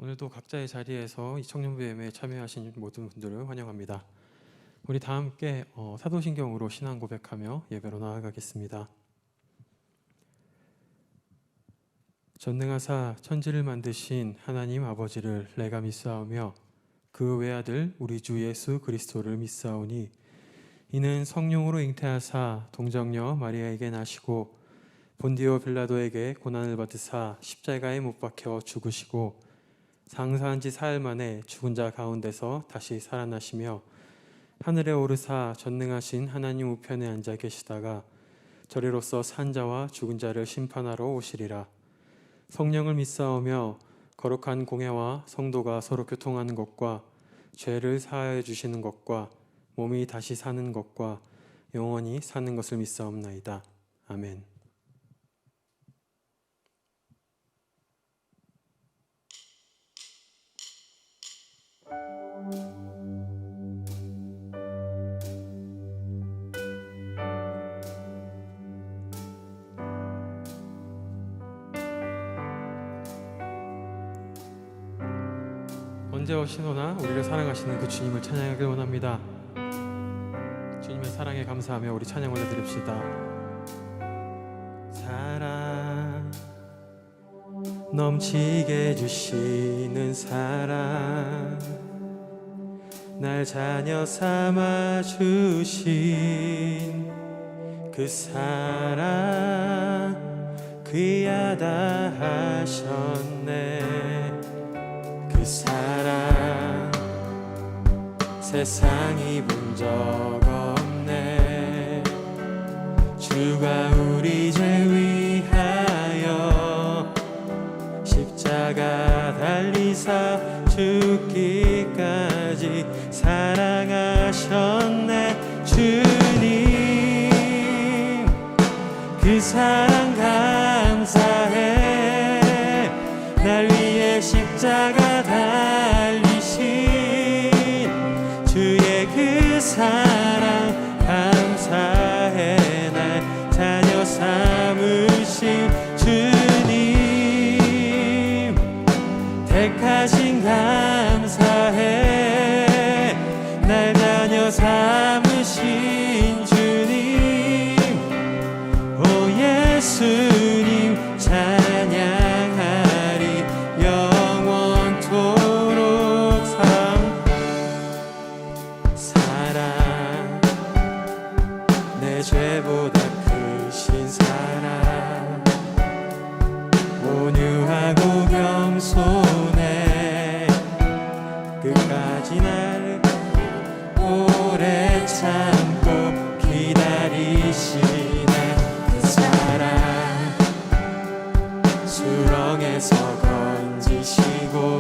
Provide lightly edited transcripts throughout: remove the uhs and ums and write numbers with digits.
오늘도 각자의 자리에서 이 청년부 예배에 참여하신 모든 분들을 환영합니다. 우리 다 함께 사도신경으로 신앙 고백하며 예배로 나아가겠습니다. 전능하사 천지를 만드신 하나님 아버지를 내가 믿사오며 그 외아들 우리 주 예수 그리스도를 믿사오니 이는 성령으로 잉태하사 동정녀 마리아에게 나시고 본디오 빌라도에게 고난을 받으사 십자가에 못 박혀 죽으시고 장사한 지 사흘 만에 죽은 자 가운데서 다시 살아나시며 하늘에 오르사 전능하신 하나님 우편에 앉아 계시다가 저리로서 산 자와 죽은 자를 심판하러 오시리라. 성령을 믿사오며 거룩한 공회와 성도가 서로 교통하는 것과 죄를 사하여 주시는 것과 몸이 다시 사는 것과 영원히 사는 것을 믿사옵나이다. 아멘. 언제 오시노나 우리를 사랑하시는 그 주님을 찬양하길 원합니다. 주님의 사랑에 감사하며 우리 찬양 올려드립시다. 사랑 넘치게 해주시는 사랑 날 자녀 삼아 주신 그 사랑 귀하다 하셨네. 그 사랑 세상이 본 적 없네. 주가 우리 죄 위하여 십자가 달리사 죽기까지 사랑하셨네. 주님 그 사랑 감사해. 날 위해 십자가 달리신 주의 그 사랑 감사해. 날 자녀 삼으신 주님 택하신 감사해. 날 자녀 삼으신 주님 오 예수님 찬양하리 영원토록. 사랑 내 죄보다 크신 사랑 온유하고 겸손해 끝까지 나를 오래 참고 기다리시네. 그 사랑 수렁에서 건지시고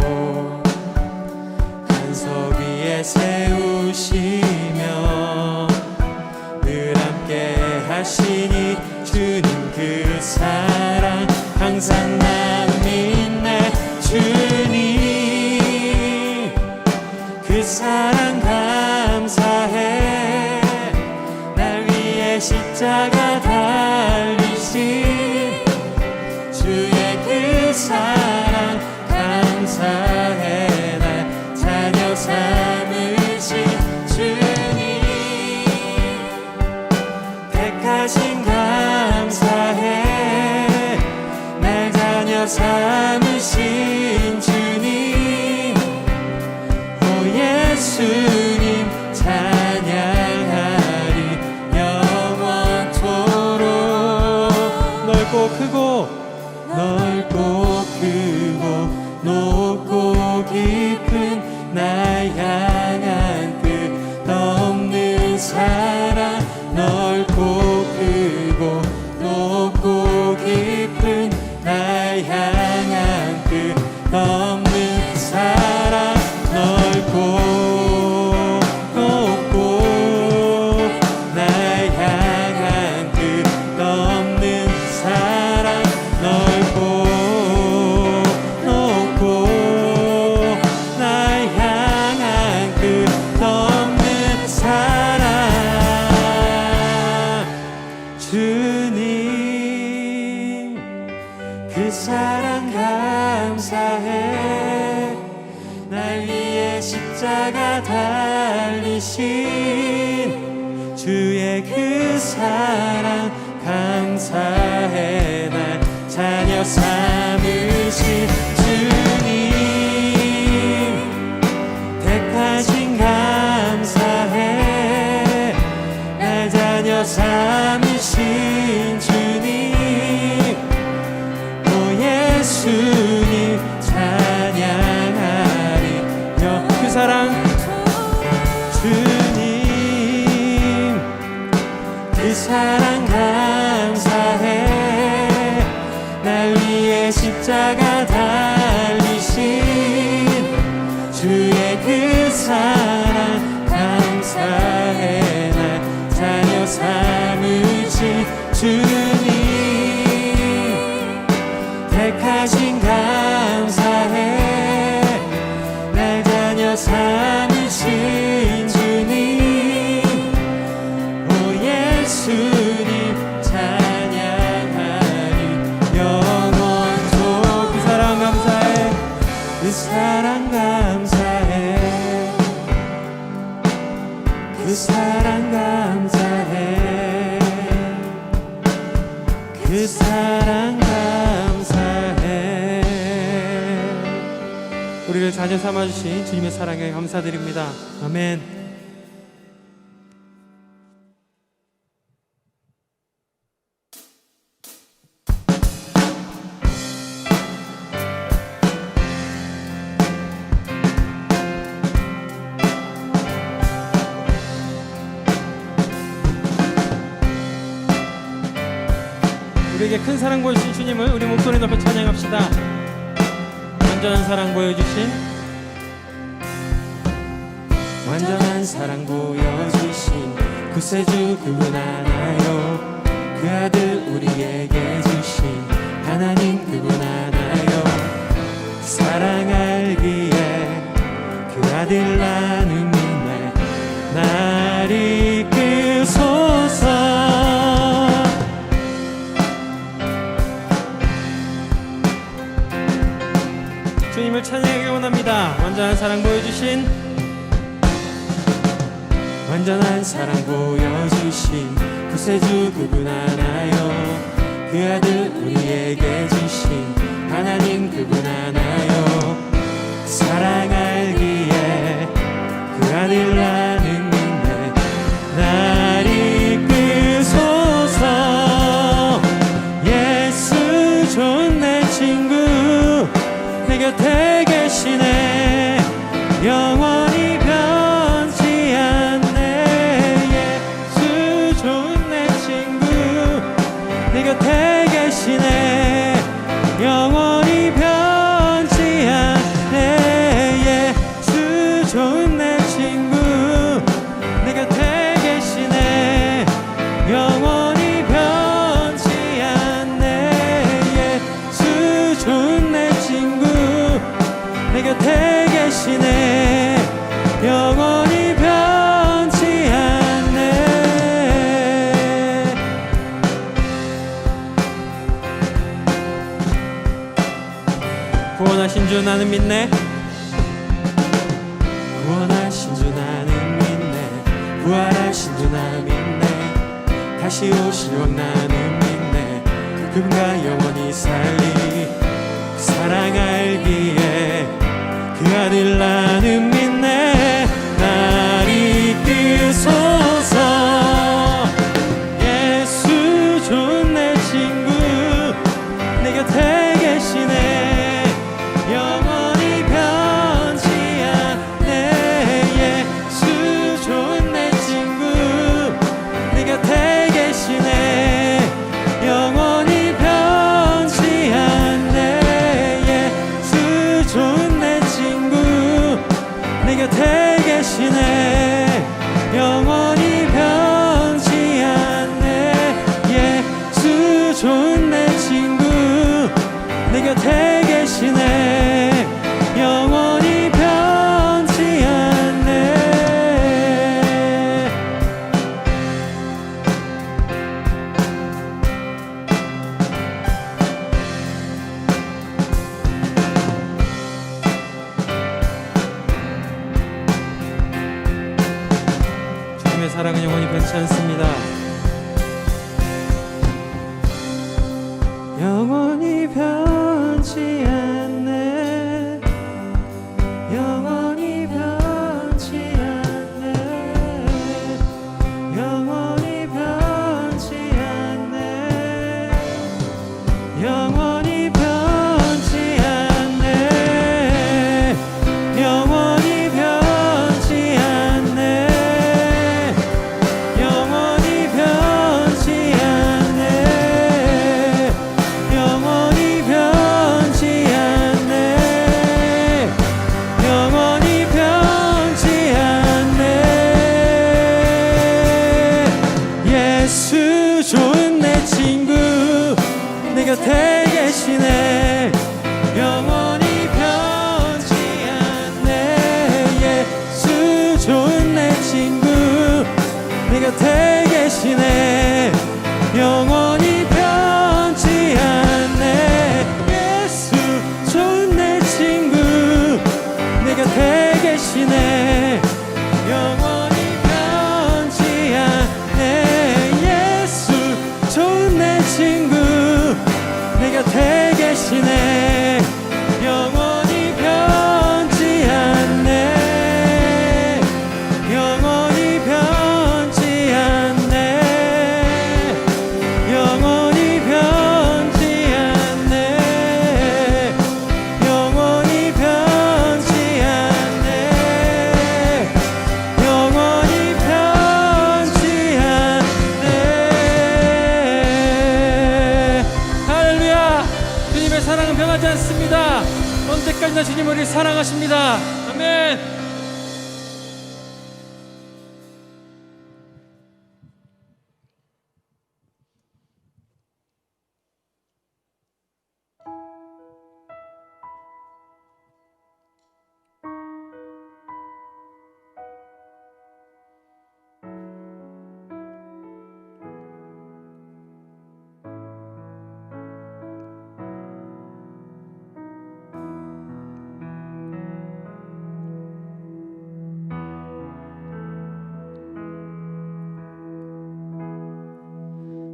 한석 위에 세우시며 늘 함께 하시니 주님 그 사랑 항상 난 믿네. 주님 그 사랑 감사해. 날 위해 십자가 달리신 주의 그 사랑 감사해. 날 자녀 삼으신 주님 택하신 감사해. 날 자녀 삼으신 주님 오 예수님 찬양하리 영원토록. 넓고 크고 높고 깊은 날 향한 끝없는 사랑. 넓고 크고 높고 깊은 날 향한 끝없는 사랑. 넓고 높고 날 향한 끝없는 사랑. 넓고 높고 날 향한 십자가 달리신 주의 그 사랑 감사해. 날 자녀 삼으신 주님 택하신 감사해. 날 자녀 삼으신 주님 오 예수님 찬양하리며 그 사랑 주님 그 사랑 감사해. 날 위해 십자가 달리신 주의 그 사랑 감사해. 날 자녀 삼으신 주님 택하신 감사해. 날 자녀 삼으신 주님 오 예수님 찬양하리 영원토록 그 사랑 감사해. 그 사랑 감사해. 그 사랑 감사해. 그 사랑 감사해. 우리를 자녀 삼아주신 주님의 사랑에 감사드립니다. 아멘. 우리에게 큰 사랑 보여주신 주님을 우리 목소리 높여 찬양합시다. 완전한 사랑 보여주신 완전한 사랑 보여주신 구세주 그분 하나요. 그 아들 우리에게 주신 하나님 그분 하나요. 그 사랑 알기에 그 아들 나눔이네 날 이끄소서. 주님을 찬양하기 원합니다. 완전한 사랑 보여주신 완전한 사랑 보여주신 구세주 그분 하나요. 그 아들 우리에게 주신 하나님 그분 하나요. 그 사랑 알기에 그 아들 나는 믿네 날 이끄소서. 예수 좋은 내 친구 내 곁에 계시네 영원히 변치 않네. 예수 좋은 내 친구 내 곁에 계시네 영원히 변치 않네. 예수 좋은 내 친구 내 곁에 계시네 영원히 변치 않네. 예수 좋은 내 친구 내 곁에 계시네 영원히 변치 않네. 구원하신 주 나는 믿네. 구원하신 주 나는 믿네. 부활하신 주 나는 믿네. 다시 오실 왕 나는 믿네. 그분과 영원히 살리 그 사랑 알기에 그 아들 나는 믿네 날 이끄소서. 예수 좋은 내 친구 내 곁에 계시네 영원히 변치 않네. 예수 좋은 내 친구 내 곁에 계시네 영원히 변치 않네. 예수 좋은 내 친구 내 곁에 사랑은 영원히 변치 않습니다. 영원히 변치 않네. 영원히 변치 않네. 영원히 변치 않네. 영원히 변치 않네. 영원히 변치 않네. 영원히 변치 않네. 영원히 변치 않네. 영원히 변치 않네. 예수 좋은 내 친구 내 곁에 계시네. 영원히 변치 않네. 예수 좋은 내 친구 내 곁에 계시네. 영원히 변치 않네. 예수 좋은 내 친구 내 곁에 계시네. 영원히 변치 않네. 예수 좋은 내 친구 내 곁에 계시네. 영원히 변치 않네. 영원히 변치 않네. 영원히 변치 않네. 영원히 변치 않네. 영원히 변치 않네. 할렐루야. 주님의 사랑은 변하지 않습니다. 언제까지나 주님 우리를 사랑하십니다. 아멘.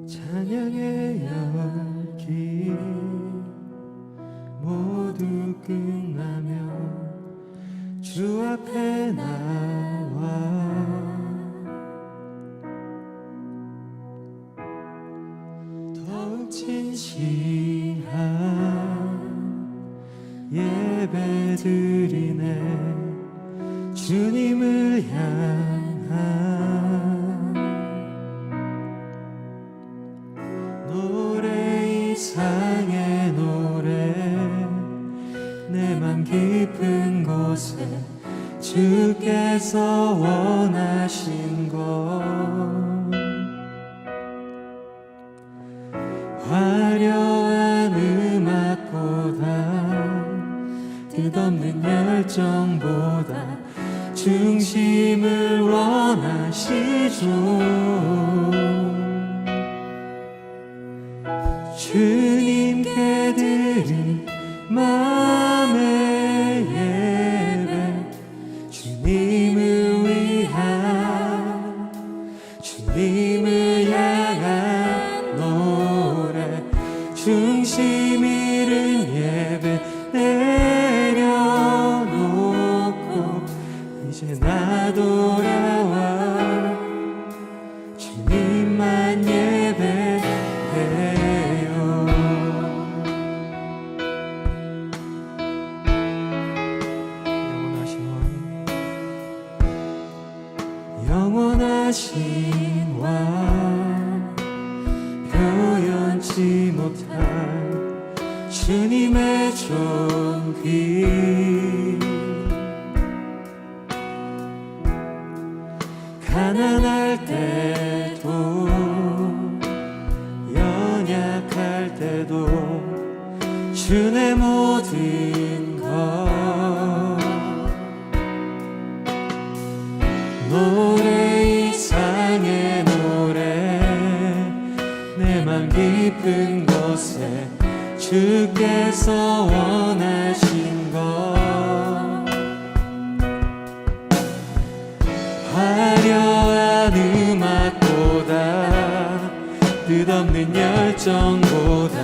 찬양의 열기 모두 끝나면 주 앞에 나와 더욱 진실한 예배 드리네. 주님을 향한 노래 이상의 노래 내 맘 깊은 곳에 주께서 원하신 것 화려한 음악보다 뜻없는 열정보다 중심을 원하시죠. 주님께 드린 마음의 예배 주님을 위한 주님을 향한 노래 중심 잃은 예배 내려놓고 이제 나 돌아와 주님만 예배해요. 영원하신 왕 표현치 못할 주님의 존귀 가난할 때도 연약할 때도 주의 모든 것 노래 이상의 노래 내 맘 깊은 곳에 주께서 원하신 것 화려한 푸른 음악보다 끝없는 열정보다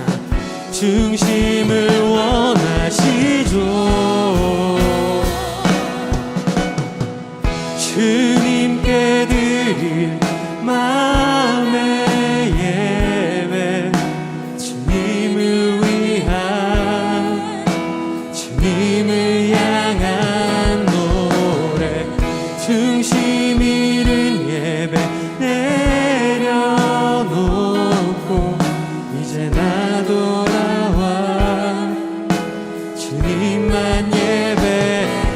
중심을 원하시죠. 주님께 드릴 마음의 예배, 주님을 위한, 주님을 향한 노래, 중심 잃은 예배 내려놓고 이제 나 돌아와 주님만 예배해요.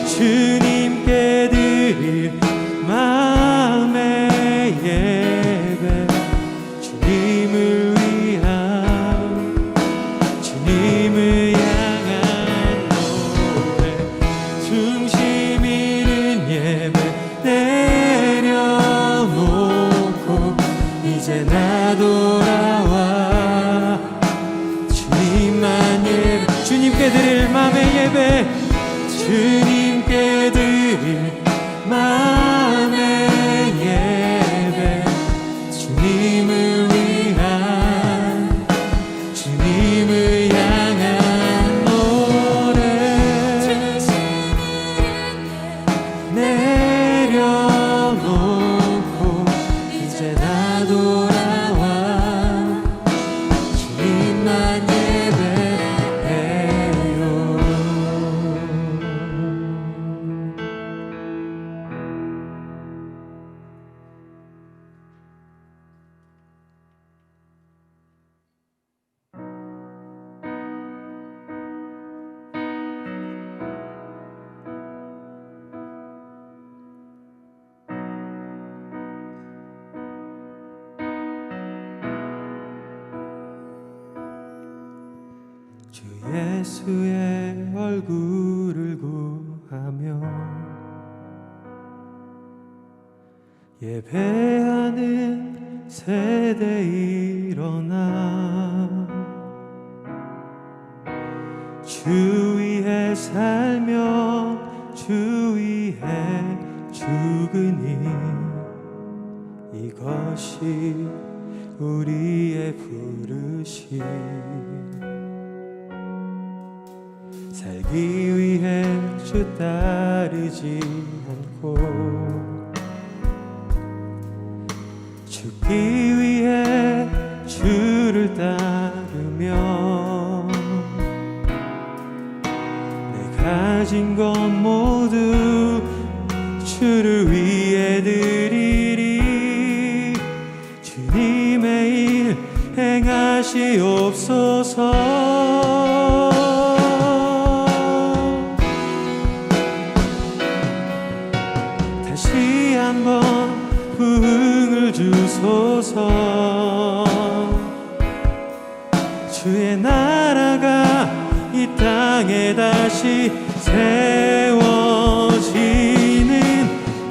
주님께 드릴 마음의 예배, 주님을 위한, 주님을 향한 노래, 중심 잃은 예배 내려놓고 이제 나 돌아와 주님만 예배. 주님께 드릴 마음의 예배, 주님께 드릴 마음의 예배, 주님을 위한, 주님을 향한 노래, 내려놓고 이제 나 돌아와 주님만 예배해요. 주 예수의 얼굴을 구하며 예배하는 세대 일어나 주 위에 살며 주 위에 죽으니 이것이 우리의 부르심. 살기 위해 주 따르지 않고 죽기 위해 주를 따르며 내 가진 것 모두 주를 위해 드리리. 주님의 일 행하시옵소서. 다시 한번 부흥을 주소서. 주의 나라가 이 땅에 다시 세워지는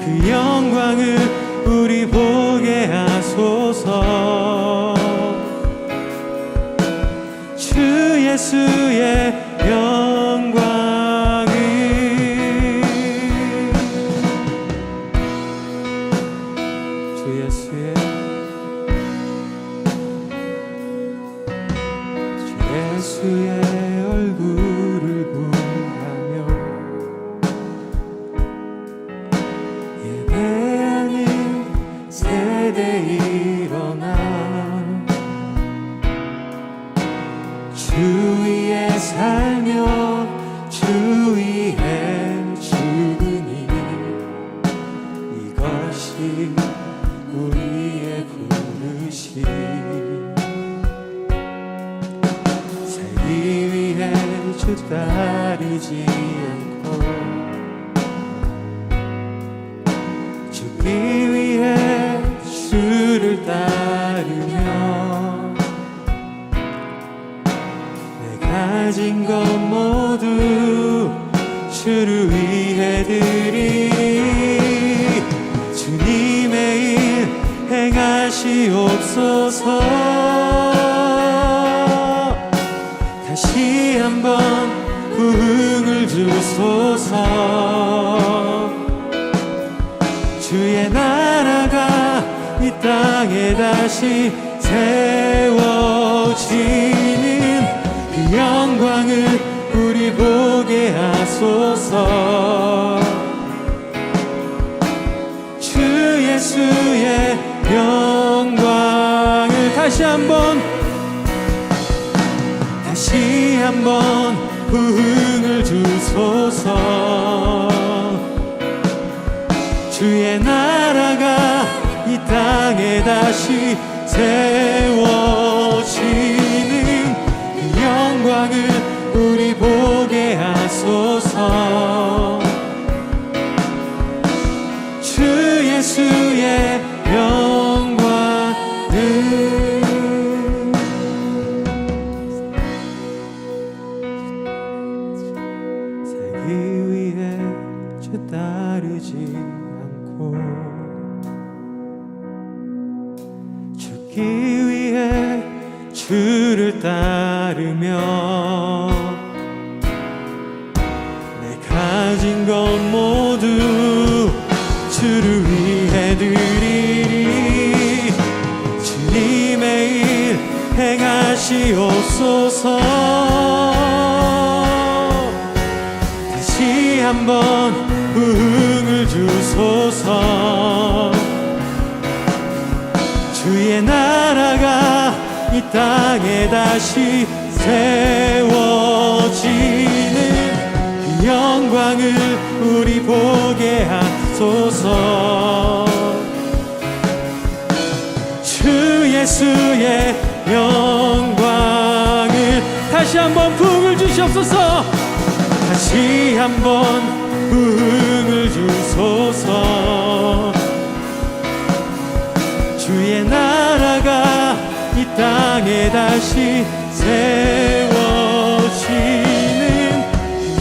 그 영광을 우리 보게 하소서. 주 예수의 영광을 주 예수의 얼굴을 구하며 예배하는 세대 일어나 주 위에 살며 주 위에 죽으니 이것이 우리의 부르심. 주 따르지 않고 죽기 위해 주를 따르며 내 가진 것 모두 주를 위해 드리리. 주님의 일 행하시옵소서. 다시 한번 부흥을 주소서. 주 주의 나라가 이 땅에 다시 세워지는 그 영광을 우리 보게 하소서. 주 예수의 영광을 다시 한번 부흥을 주소서. 주의 나라가 이 땅에 다시 세워지는 그 영광을 우리 보게 하소서. 주 예수의 영광을 살기 위해 주 따르지 않고 죽기 위해 주를 따르며 내 가진 것 모두 주를 위해 드리리. 주님의 일 행하시옵소서. 다시 한번 부흥을 주소서. 주의 나라가 이 땅에 다시 세워지는 그 영광을 우리 보게 하소서. 주 예수의 영광을 다시 한번 부흥을 주시옵소서. 다시 한번 부흥을 주소서. 주의 나라가 이 땅에 다시 세워지는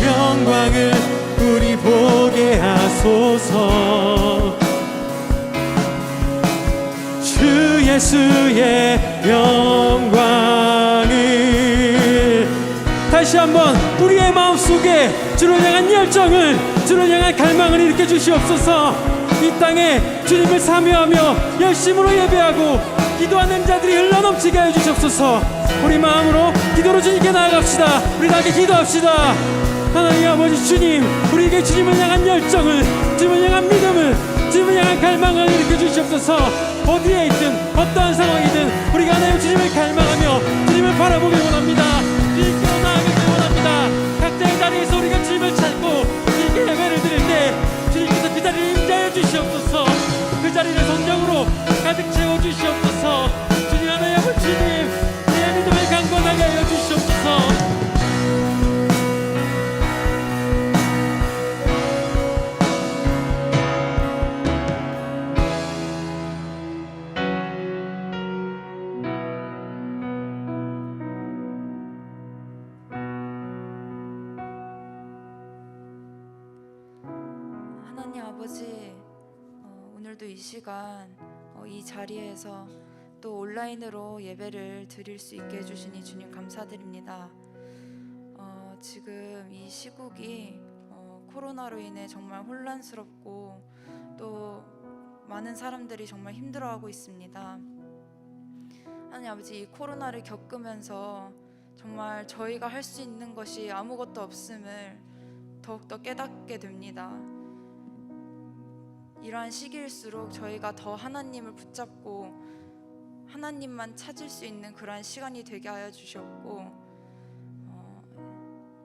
영광을 우리 보게 하소서. 주 예수의 영광을 다시 한번 우리의 마음속에 주를 향한 열정을, 주를 향한 갈망을 일으켜 주시옵소서. 이 땅에 주님을 사모하며 열심으로 예배하고 기도하는 자들이 흘러넘치게 하여 주시옵소서. 우리 마음으로 기도로 주님께 나아갑시다. 우리 다 함께 기도합시다. 하나님 아버지 주님, 우리에게 주님을 향한 열정을, 주님을 향한 믿음을, 주님을 향한 갈망을 일으켜 주시옵소서. 어디에 있든 어떠한 상황이든 우리가 하나님 주님을 갈망하며 주님을 바라보길 원합니다. 주님께로 나아가길 원합니다. 각자의 자리에서 우리가 주님을 찾고 주님께 예배를 드릴 때 주님께서 그 자리를 임재하여 주시옵소서. 그 자리를 성령으로 가득 채워 주시옵소서. 주님 하나님 아버지 주님, 내 믿음을 강건하게 하여 주시옵소서. 하나님 아버지, 오늘도 이 시간 이 자리에서 또 온라인으로 예배를 드릴 수 있게 해주시니 주님 감사드립니다. 지금 이 시국이 코로나로 인해 정말 혼란스럽고 또 많은 사람들이 정말 힘들어하고 있습니다. 하나님 아버지, 이 코로나를 겪으면서 정말 저희가 할 수 있는 것이 아무것도 없음을 더욱더 깨닫게 됩니다. 이러한 시기일수록 저희가 더 하나님을 붙잡고 하나님만 찾을 수 있는 그러한 시간이 되게 하여 주셨고,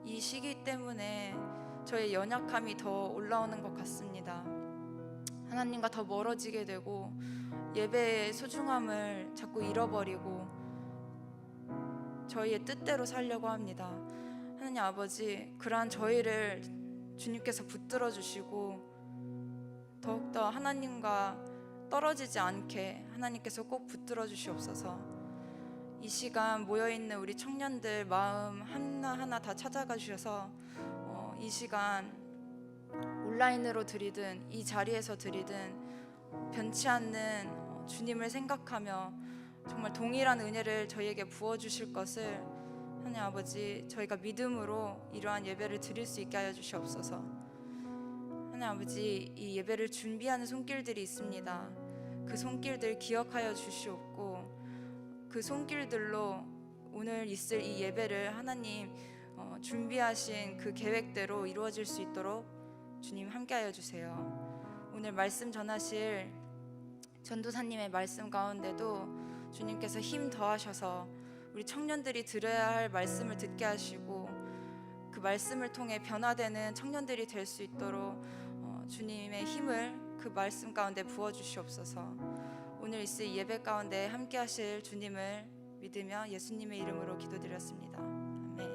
이 시기 때문에 저의 연약함이 더 올라오는 것 같습니다. 하나님과 더 멀어지게 되고 예배의 소중함을 자꾸 잃어버리고 저희의 뜻대로 살려고 합니다. 하나님 아버지, 그러한 저희를 주님께서 붙들어 주시고 더욱더 하나님과 떨어지지 않게 하나님께서 꼭 붙들어 주시옵소서. 이 시간 모여있는 우리 청년들 마음 하나하나 다 찾아가 주셔서 이 시간 온라인으로 드리든 이 자리에서 드리든 변치 않는 주님을 생각하며 정말 동일한 은혜를 저희에게 부어주실 것을 하나님 아버지, 저희가 믿음으로 이러한 예배를 드릴 수 있게 하여 주시옵소서. 하나님 아버지, 이 예배를 준비하는 손길들이 있습니다. 그 손길들 기억하여 주시옵고 그 손길들로 오늘 있을 이 예배를 하나님 준비하신 그 계획대로 이루어질 수 있도록 주님 함께하여 주세요. 오늘 말씀 전하실 전도사님의 말씀 가운데도 주님께서 힘 더하셔서 우리 청년들이 들어야 할 말씀을 듣게 하시고 그 말씀을 통해 변화되는 청년들이 될 수 있도록 주님의 힘을 그 말씀 가운데 부어주시옵소서. 오늘 있을 예배 가운데 함께 하실 주님을 믿으며 예수님의 이름으로 기도드렸습니다. 아멘.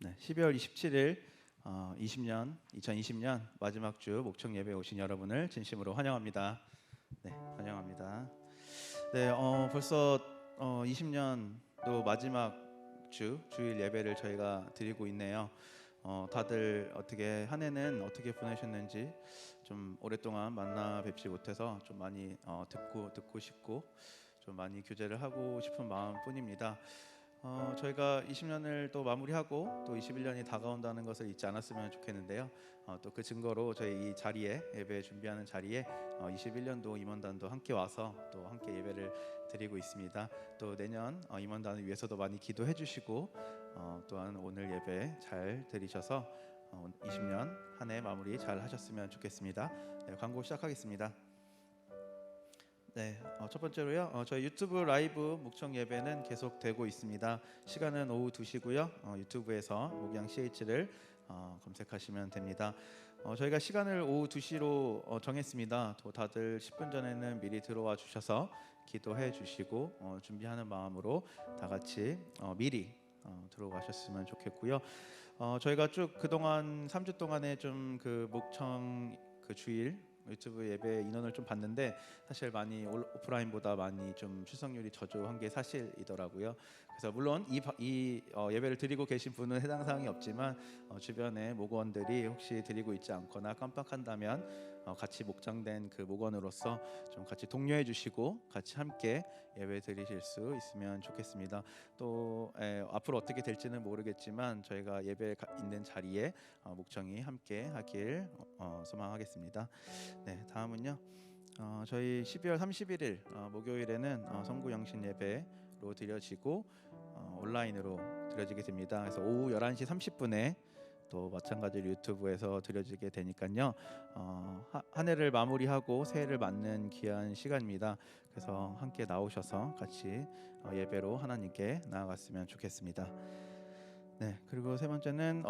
네, 12월 27일 2020년 마지막 주 목청 예배에 오신 여러분을 진심으로 환영합니다. 네, 환영합니다. 네, 벌써 20년도 마지막 주일 예배를 저희가 드리고 있네요. 다들 어떻게 한 해는 어떻게 보내셨는지 좀 오랫동안 만나 뵙지 못해서 좀 많이 듣고 싶고 좀 많이 교제를 하고 싶은 마음뿐입니다. 저희가 20년을 또 마무리하고 또 21년이 다가온다는 것을 잊지 않았으면 좋겠는데요. 또 그 증거로 저희 이 자리에 예배 준비하는 자리에 21년도 임원단도 함께 와서 또 함께 예배를 드리고 있습니다. 또 내년 임원단을 위해서도 많이 기도해 주시고 또한 오늘 예배 잘 드리셔서 20년 한 해 마무리 잘 하셨으면 좋겠습니다. 네, 광고 시작하겠습니다. 네, 첫 번째로요. 저희 유튜브 라이브 목청 예배는 계속되고 있습니다. 시간은 오후 2시고요. 유튜브에서 목양 CH를 검색하시면 됩니다. 저희가 시간을 오후 2시로 정했습니다. 또 다들 10분 전에는 미리 들어와 주셔서 기도해 주시고 준비하는 마음으로 다 같이 미리 들어가셨으면 좋겠고요. 저희가 쭉 그동안 3주 동안에 좀 그 목청 그 주일 유튜브 예배 인원을 좀 봤는데 사실 많이 오프라인보다 많이 좀 출석률이 저조한 게 사실이더라고요. 그래서 물론 이 예배를 드리고 계신 분은 해당 사항이 없지만 주변에 목원들이 혹시 드리고 있지 않거나 깜빡한다면 같이 목장된 그 목원으로서 좀 같이 독려해 주시고 같이 함께 예배 드리실 수 있으면 좋겠습니다. 또 앞으로 어떻게 될지는 모르겠지만 저희가 예배 있는 자리에 목청이 함께 하길 소망하겠습니다. 네, 다음은요. 저희 12월 31일 목요일에는 성구 영신 예배로 드려지고 온라인으로 드려지게 됩니다. 그래서 오후 11시 30분에 또 마찬가지로 유튜브에서 드려지게 되니까요. 한 해를 마무리하고 새해를 맞는 귀한 시간입니다. 그래서 함께 나오셔서 같이 예배로 하나님께 나아갔으면 좋겠습니다. 네, 그리고 세 번째는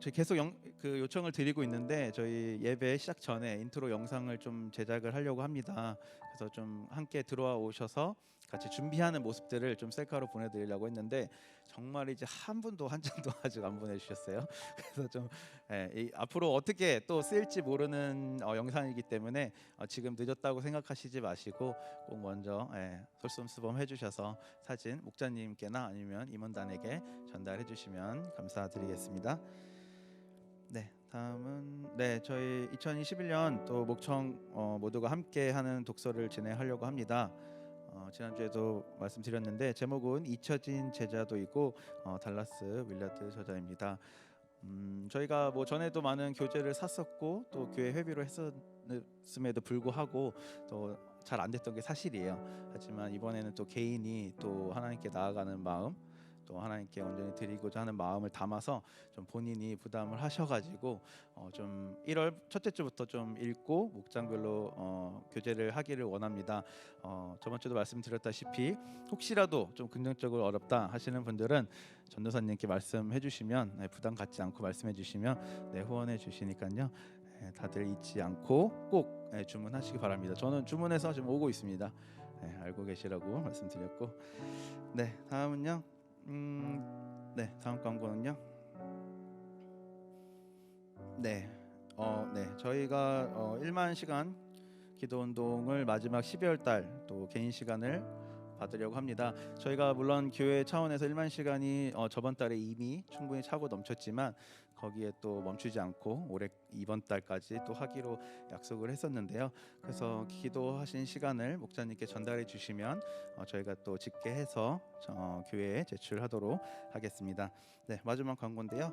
저희 계속 그 요청을 드리고 있는데 저희 예배 시작 전에 인트로 영상을 좀 제작을 하려고 합니다. 그래서 좀 함께 들어와 오셔서 같이 준비하는 모습들을 좀 셀카로 보내드리려고 했는데 정말 이제 한 분도 한 장도 아직 안 보내주셨어요. 그래서 좀 앞으로 어떻게 또 쓰일지 모르는 영상이기 때문에 지금 늦었다고 생각하시지 마시고 꼭 먼저 솔선수범 해주셔서 사진 목자님께나 아니면 임원단에게 전달해 주시면 감사드리겠습니다. 네, 다음은 저희 2021년 또 목청 모두가 함께하는 독서를 진행하려고 합니다. 지난주에도 말씀드렸는데 제목은 잊혀진 제자도이고 달라스 윌라드 저자입니다. 저희가 뭐 전에도 많은 교재를 샀었고 또 교회 회비로 했었음에도 불구하고 또 잘 안 됐던 게 사실이에요. 하지만 이번에는 또 개인이 또 하나님께 나아가는 마음 또 하나님께 온전히 드리고자 하는 마음을 담아서 좀 본인이 부담을 하셔가지고 좀 1월 첫째 주부터 좀 읽고 목장별로 교제를 하기를 원합니다. 저번 주도 말씀드렸다시피 혹시라도 좀 긍정적으로 어렵다 하시는 분들은 전도사님께 말씀해 주시면 부담 갖지 않고 말씀해 주시면 후원해 주시니까요. 다들 잊지 않고 꼭 주문하시기 바랍니다. 저는 주문해서 지금 오고 있습니다. 알고 계시라고 말씀드렸고, 다음은요. 다음 광고는요. 저희가 1만 시간 기도 운동을 마지막 12월 달 또 개인 시간을 받으려고 합니다. 저희가 물론 교회 차원에서 1만 시간이 저번 달에 이미 충분히 차고 넘쳤지만 거기에 또 멈추지 않고 올해 이번 달까지 또 하기로 약속을 했었는데요. 그래서 기도하신 시간을 목사님께 전달해 주시면 저희가 또 집계해서 교회에 제출하도록 하겠습니다. 네, 마지막 광고인데요.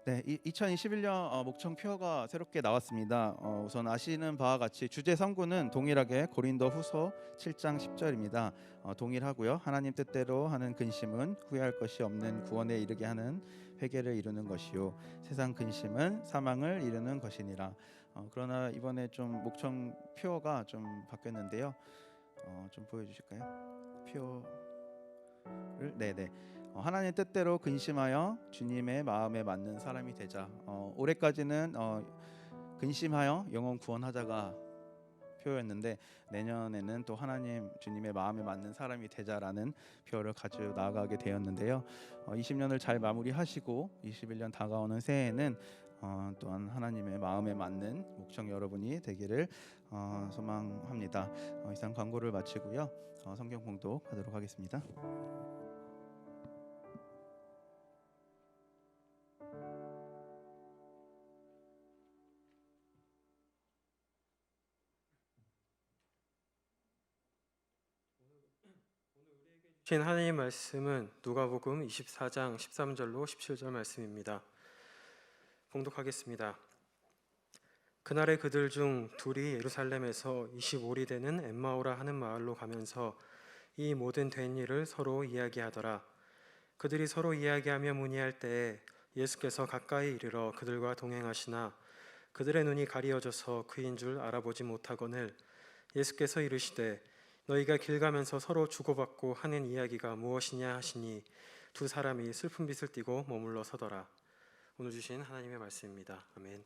네, 2021년 목청표가 새롭게 나왔습니다. 우선 아시는 바와 같이 주제 3구는 동일하게 고린도후서 7장 10절입니다. 동일하고요. 하나님 뜻대로 하는 근심은 후회할 것이 없는 구원에 이르게 하는 회개를 이루는 것이요 세상 근심은 사망을 이루는 것이니라. 그러나 이번에 좀 목청표가 좀 바뀌었는데요. 좀 보여주실까요? 표를 네네. 하나님 뜻대로 근심하여 주님의 마음에 맞는 사람이 되자. 올해까지는 근심하여 영혼 구원하자가 표였는데 내년에는 또 하나님 주님의 마음에 맞는 사람이 되자라는 표를 가지고 나아가게 되었는데요. 20년을 잘 마무리하시고 21년 다가오는 새해에는 또한 하나님의 마음에 맞는 목청 여러분이 되기를 소망합니다. 이상 광고를 마치고요. 성경 봉독하도록 하겠습니다. 주신 하나님 말씀은 누가복음 24장 13절로 17절 말씀입니다. 봉독하겠습니다. 그날에 그들 중 둘이 예루살렘에서 25리 되는 엠마오라 하는 마을로 가면서 이 모든 된 일을 서로 이야기하더라. 그들이 서로 이야기하며 문의할 때에 예수께서 가까이 이르러 그들과 동행하시나 그들의 눈이 가리어져서 그인 줄 알아보지 못하거늘 예수께서 이르시되 너희가 길 가면서 서로 주고받고 하는 이야기가 무엇이냐 하시니 두 사람이 슬픈 빛을 띠고 머물러 서더라. 오늘 주신 하나님의 말씀입니다. 아멘.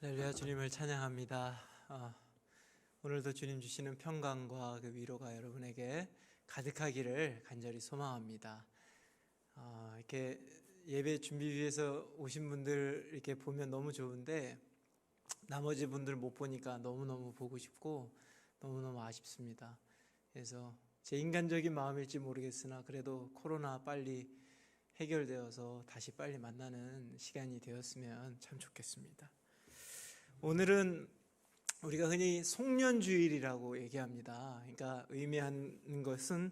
할렐루야, 주님을 찬양합니다. 오늘도 주님 주시는 평강과 그 위로가 여러분에게 가득하기를 간절히 소망합니다. 이렇게 예배 준비위해서 오신 분들 이렇게 보면 너무 좋은데 나머지 분들 못 보니까 너무너무 보고 싶고 너무너무 아쉽습니다. 그래서 제 인간적인 마음일지 모르겠으나 그래도 코로나 빨리 해결되어서 다시 빨리 만나는 시간이 되었으면 참 좋겠습니다. 오늘은 우리가 흔히 송년주일이라고 얘기합니다. 그러니까 의미하는 것은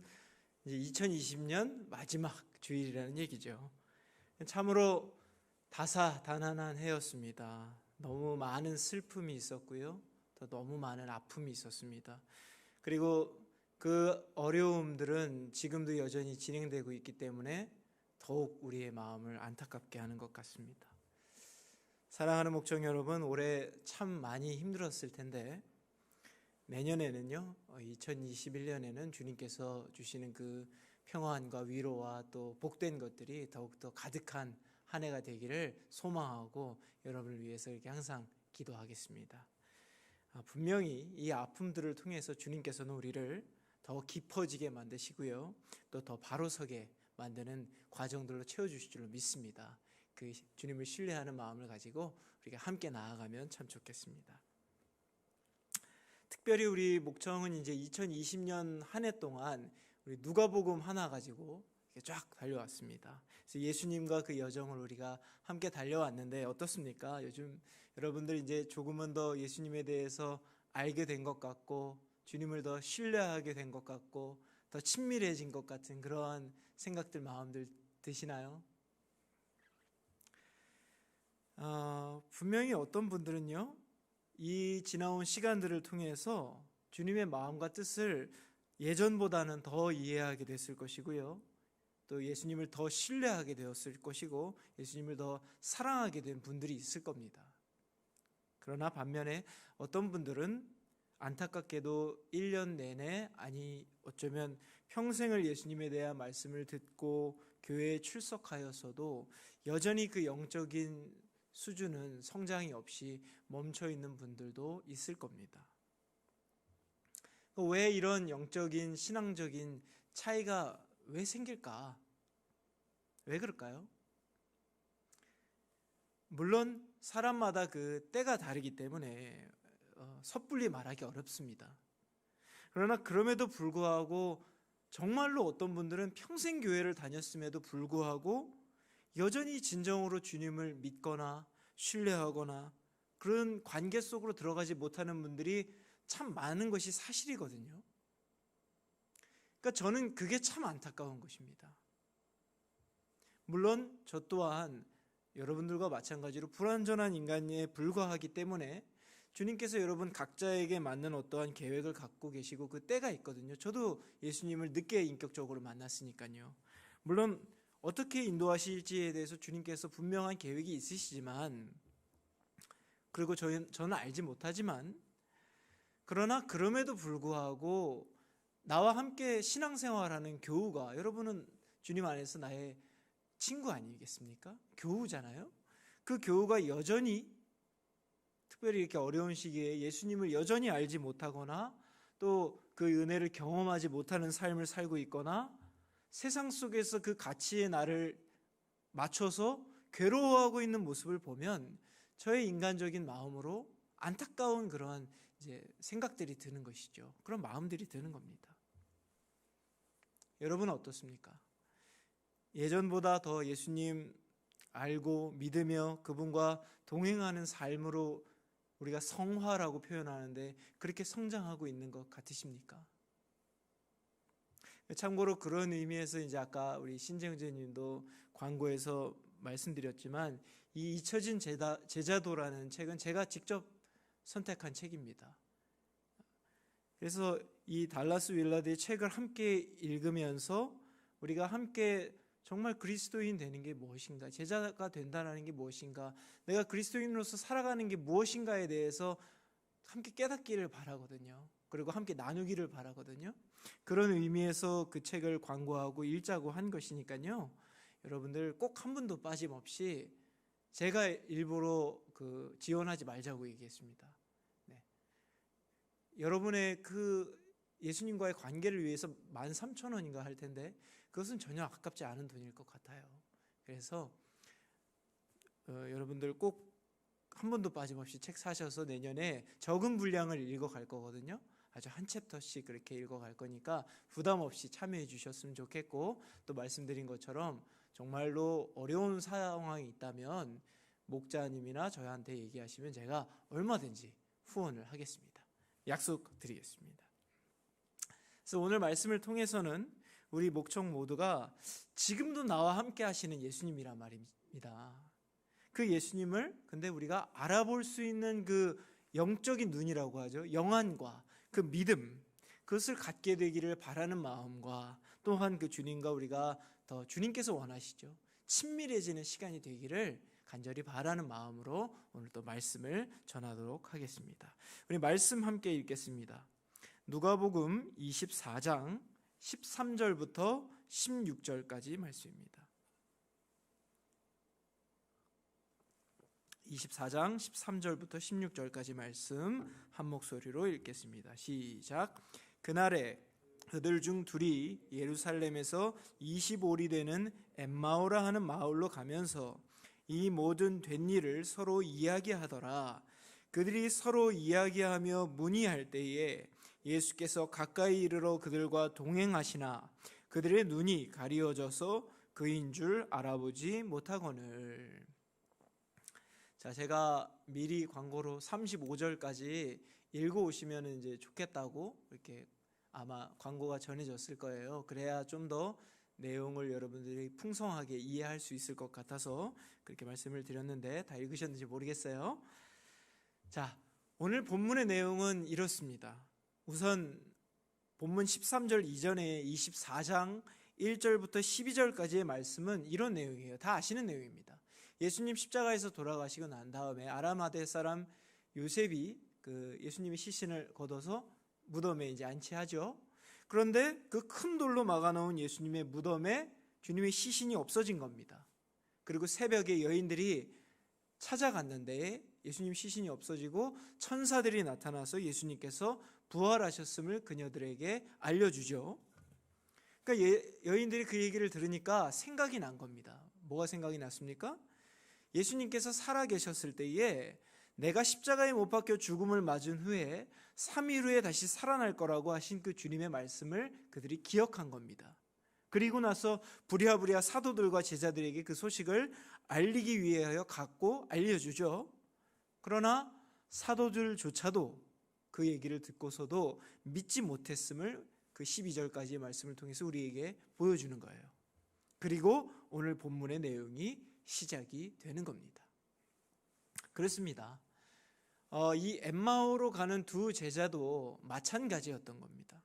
이제 2020년 마지막 주일이라는 얘기죠. 참으로 다사다난한 해였습니다. 너무 많은 슬픔이 있었고요. 또 너무 많은 아픔이 있었습니다. 그리고 그 어려움들은 지금도 여전히 진행되고 있기 때문에 더욱 우리의 마음을 안타깝게 하는 것 같습니다. 사랑하는 목청 여러분, 올해 참 많이 힘들었을 텐데 내년에는요, 2021년에는 주님께서 주시는 그 평안과 위로와 또 복된 것들이 더욱더 가득한 한 해가 되기를 소망하고 여러분을 위해서 이렇게 항상 기도하겠습니다. 분명히 이 아픔들을 통해서 주님께서는 우리를 더 깊어지게 만드시고요, 또 더 바로 서게 만드는 과정들로 채워주실 줄로 믿습니다. 그 주님을 신뢰하는 마음을 가지고 우리가 함께 나아가면 참 좋겠습니다. 특별히 우리 목청은 이제 2020년 한 해 동안 우리 누가복음 하나 가지고 쫙 달려왔습니다. 그래서 예수님과 그 여정을 우리가 함께 달려왔는데 어떻습니까? 요즘 여러분들 이제 조금은 더 예수님에 대해서 알게 된 것 같고 주님을 더 신뢰하게 된 것 같고 더 친밀해진 것 같은 그러한 생각들, 마음들 드시나요? 분명히 어떤 분들은요, 이 지나온 시간들을 통해서 주님의 마음과 뜻을 예전보다는 더 이해하게 됐을 것이고요, 또 예수님을 더 신뢰하게 되었을 것이고 예수님을 더 사랑하게 된 분들이 있을 겁니다. 그러나 반면에 어떤 분들은 안타깝게도 1년 내내, 아니 어쩌면 평생을 예수님에 대한 말씀을 듣고 교회에 출석하였어도 여전히 그 영적인 수준은 성장이 없이 멈춰 있는 분들도 있을 겁니다. 왜 이런 영적인 신앙적인 차이가 왜 생길까? 왜 그럴까요? 물론 사람마다 그 때가 다르기 때문에 섣불리 말하기 어렵습니다. 그러나 그럼에도 불구하고 정말로 어떤 분들은 평생 교회를 다녔음에도 불구하고 여전히 진정으로 주님을 믿거나 신뢰하거나 그런 관계 속으로 들어가지 못하는 분들이 참 많은 것이 사실이거든요. 그러니까 저는 그게 참 안타까운 것입니다. 물론 저 또한 여러분들과 마찬가지로 불완전한 인간에 불과하기 때문에 주님께서 여러분 각자에게 맞는 어떠한 계획을 갖고 계시고 그 때가 있거든요. 저도 예수님을 늦게 인격적으로 만났으니까요. 물론 어떻게 인도하실지에 대해서 주님께서 분명한 계획이 있으시지만, 그리고 저는 알지 못하지만, 그러나 그럼에도 불구하고 나와 함께 신앙생활하는 교우가, 여러분은 주님 안에서 나의 친구 아니겠습니까? 교우잖아요. 그 교우가 여전히 특별히 이렇게 어려운 시기에 예수님을 여전히 알지 못하거나 또 그 은혜를 경험하지 못하는 삶을 살고 있거나 세상 속에서 그 가치의 나를 맞춰서 괴로워하고 있는 모습을 보면 저의 인간적인 마음으로 안타까운 그러한 이제 생각들이 드는 것이죠. 그런 마음들이 드는 겁니다. 여러분은 어떻습니까? 예전보다 더 예수님 알고 믿으며 그분과 동행하는 삶으로 우리가 성화라고 표현하는데 그렇게 성장하고 있는 것 같으십니까? 참고로 그런 의미에서 이제 아까 우리 신재영제님도 광고에서 말씀드렸지만 이 잊혀진 제자도라는 책은 제가 직접 선택한 책입니다. 그래서 이 달라스 윌라드의 책을 함께 읽으면서 우리가 함께 정말 그리스도인 되는 게 무엇인가, 제자가 된다는 게 무엇인가, 내가 그리스도인으로서 살아가는 게 무엇인가에 대해서 함께 깨닫기를 바라거든요. 그리고 함께 나누기를 바라거든요. 그런 의미에서 그 책을 광고하고 읽자고 한 것이니까요. 여러분들 꼭 한 분도 빠짐없이 제가 일부러 지원하지 말자고 얘기했습니다. 네. 여러분의 그 예수님과의 관계를 위해서 13,000원인가 할 텐데 그것은 전혀 아깝지 않은 돈일 것 같아요. 그래서 여러분들 꼭 한 번도 빠짐없이 책 사셔서 내년에 적은 분량을 읽어갈 거거든요. 아주 한 챕터씩 그렇게 읽어갈 거니까 부담 없이 참여해 주셨으면 좋겠고, 또 말씀드린 것처럼 정말로 어려운 상황이 있다면 목자님이나 저한테 얘기하시면 제가 얼마든지 후원을 하겠습니다. 약속드리겠습니다. 그래서 오늘 말씀을 통해서는 우리 목청 모두가 지금도 나와 함께 하시는 예수님이란 말입니다. 그 예수님을 근데 우리가 알아볼 수 있는 그 영적인 눈이라고 하죠. 영안과 그 믿음, 그것을 갖게 되기를 바라는 마음과 또한 그 주님과 우리가 더 주님께서 원하시죠. 친밀해지는 시간이 되기를 간절히 바라는 마음으로 오늘 또 말씀을 전하도록 하겠습니다. 우리 말씀 함께 읽겠습니다. 누가복음 24장 13절부터 16절까지 말씀입니다. 24장 13절부터 16절까지 말씀 한 목소리로 읽겠습니다. 시작. 그날에 그들 중 둘이 예루살렘에서 25리 되는 엠마오라 하는 마을로 가면서 이 모든 된 일을 서로 이야기하더라. 그들이 서로 이야기하며 문의할 때에 예수께서 가까이 이르러 그들과 동행하시나 그들의 눈이 가리워져서 그인 줄 알아보지 못하거늘. 자, 제가 미리 광고로 35절까지 읽어오시면 이제 좋겠다고 이렇게 아마 광고가 전해졌을 거예요. 그래야 좀 더 내용을 여러분들이 풍성하게 이해할 수 있을 것 같아서 그렇게 말씀을 드렸는데 다 읽으셨는지 모르겠어요. 자, 오늘 본문의 내용은 이렇습니다. 우선 본문 13절 이전에 24장 1절부터 12절까지의 말씀은 이런 내용이에요. 다 아시는 내용입니다. 예수님 십자가에서 돌아가시고 난 다음에 아라마대 사람 요셉이 그 예수님의 시신을 걷어서 무덤에 이제 안치하죠. 그런데 그 큰 돌로 막아놓은 예수님의 무덤에 주님의 시신이 없어진 겁니다. 그리고 새벽에 여인들이 찾아갔는데 예수님 시신이 없어지고 천사들이 나타나서 예수님께서 부활하셨음을 그녀들에게 알려주죠. 그러니까 여인들이 그 얘기를 들으니까 생각이 난 겁니다. 뭐가 생각이 났습니까? 예수님께서 살아계셨을 때에 내가 십자가에 못 박혀 죽음을 맞은 후에 3일 후에 다시 살아날 거라고 하신 그 주님의 말씀을 그들이 기억한 겁니다. 그리고 나서 부랴부랴 사도들과 제자들에게 그 소식을 알리기 위하여 갔고 알려주죠. 그러나 사도들조차도 그 얘기를 듣고서도 믿지 못했음을 그 12절까지의 말씀을 통해서 우리에게 보여주는 거예요. 그리고 오늘 본문의 내용이 시작이 되는 겁니다. 그렇습니다. 이 엠마오로 가는 두 제자도 마찬가지였던 겁니다.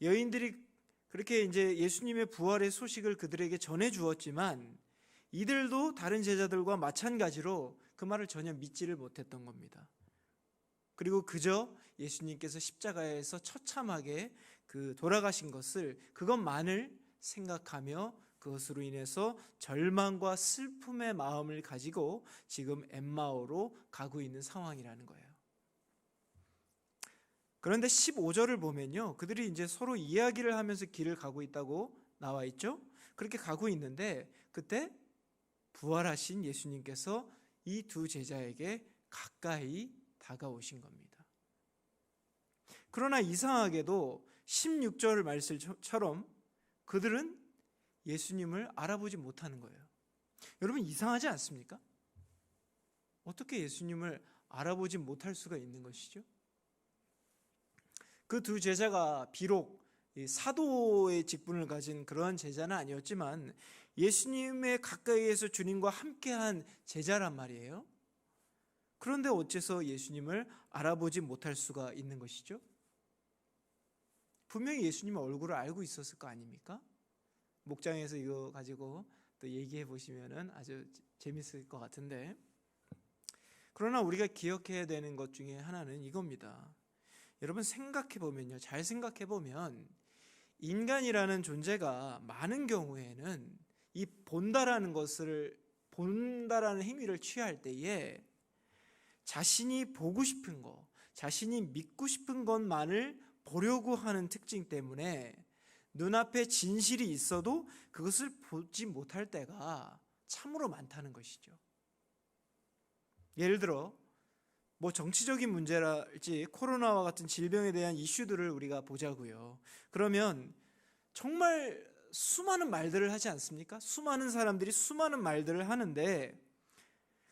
여인들이 그렇게 이제 예수님의 부활의 소식을 그들에게 전해 주었지만 이들도 다른 제자들과 마찬가지로 그 말을 전혀 믿지를 못했던 겁니다. 그리고 그저 예수님께서 십자가에서 처참하게 그 돌아가신 것을 그것만을 생각하며 그것으로 인해서 절망과 슬픔의 마음을 가지고 지금 엠마오로 가고 있는 상황이라는 거예요. 그런데 15절을 보면요, 그들이 이제 서로 이야기를 하면서 길을 가고 있다고 나와 있죠. 그렇게 가고 있는데 그때 부활하신 예수님께서 이 두 제자에게 가까이 다가오신 겁니다. 그러나 이상하게도 16절 말씀처럼 그들은 예수님을 알아보지 못하는 거예요. 여러분, 이상하지 않습니까? 어떻게 예수님을 알아보지 못할 수가 있는 것이죠? 그 두 제자가 비록 사도의 직분을 가진 그러한 제자는 아니었지만 예수님의 가까이에서 주님과 함께한 제자란 말이에요. 그런데 어째서 예수님을 알아보지 못할 수가 있는 것이죠? 분명히 예수님의 얼굴을 알고 있었을 거 아닙니까? 목장에서 이거 가지고 또 얘기해 보시면은 아주 재밌을 것 같은데, 그러나 우리가 기억해야 되는 것 중에 하나는 이겁니다. 여러분, 생각해 보면요, 잘 생각해 보면 인간이라는 존재가 많은 경우에는 이 본다라는 행위를 취할 때에 자신이 보고 싶은 것, 자신이 믿고 싶은 것만을 보려고 하는 특징 때문에 눈앞에 진실이 있어도 그것을 보지 못할 때가 참으로 많다는 것이죠. 예를 들어 뭐 정치적인 문제랄지 코로나와 같은 질병에 대한 이슈들을 우리가 보자고요. 그러면 정말 수많은 말들을 하지 않습니까? 수많은 사람들이 수많은 말들을 하는데,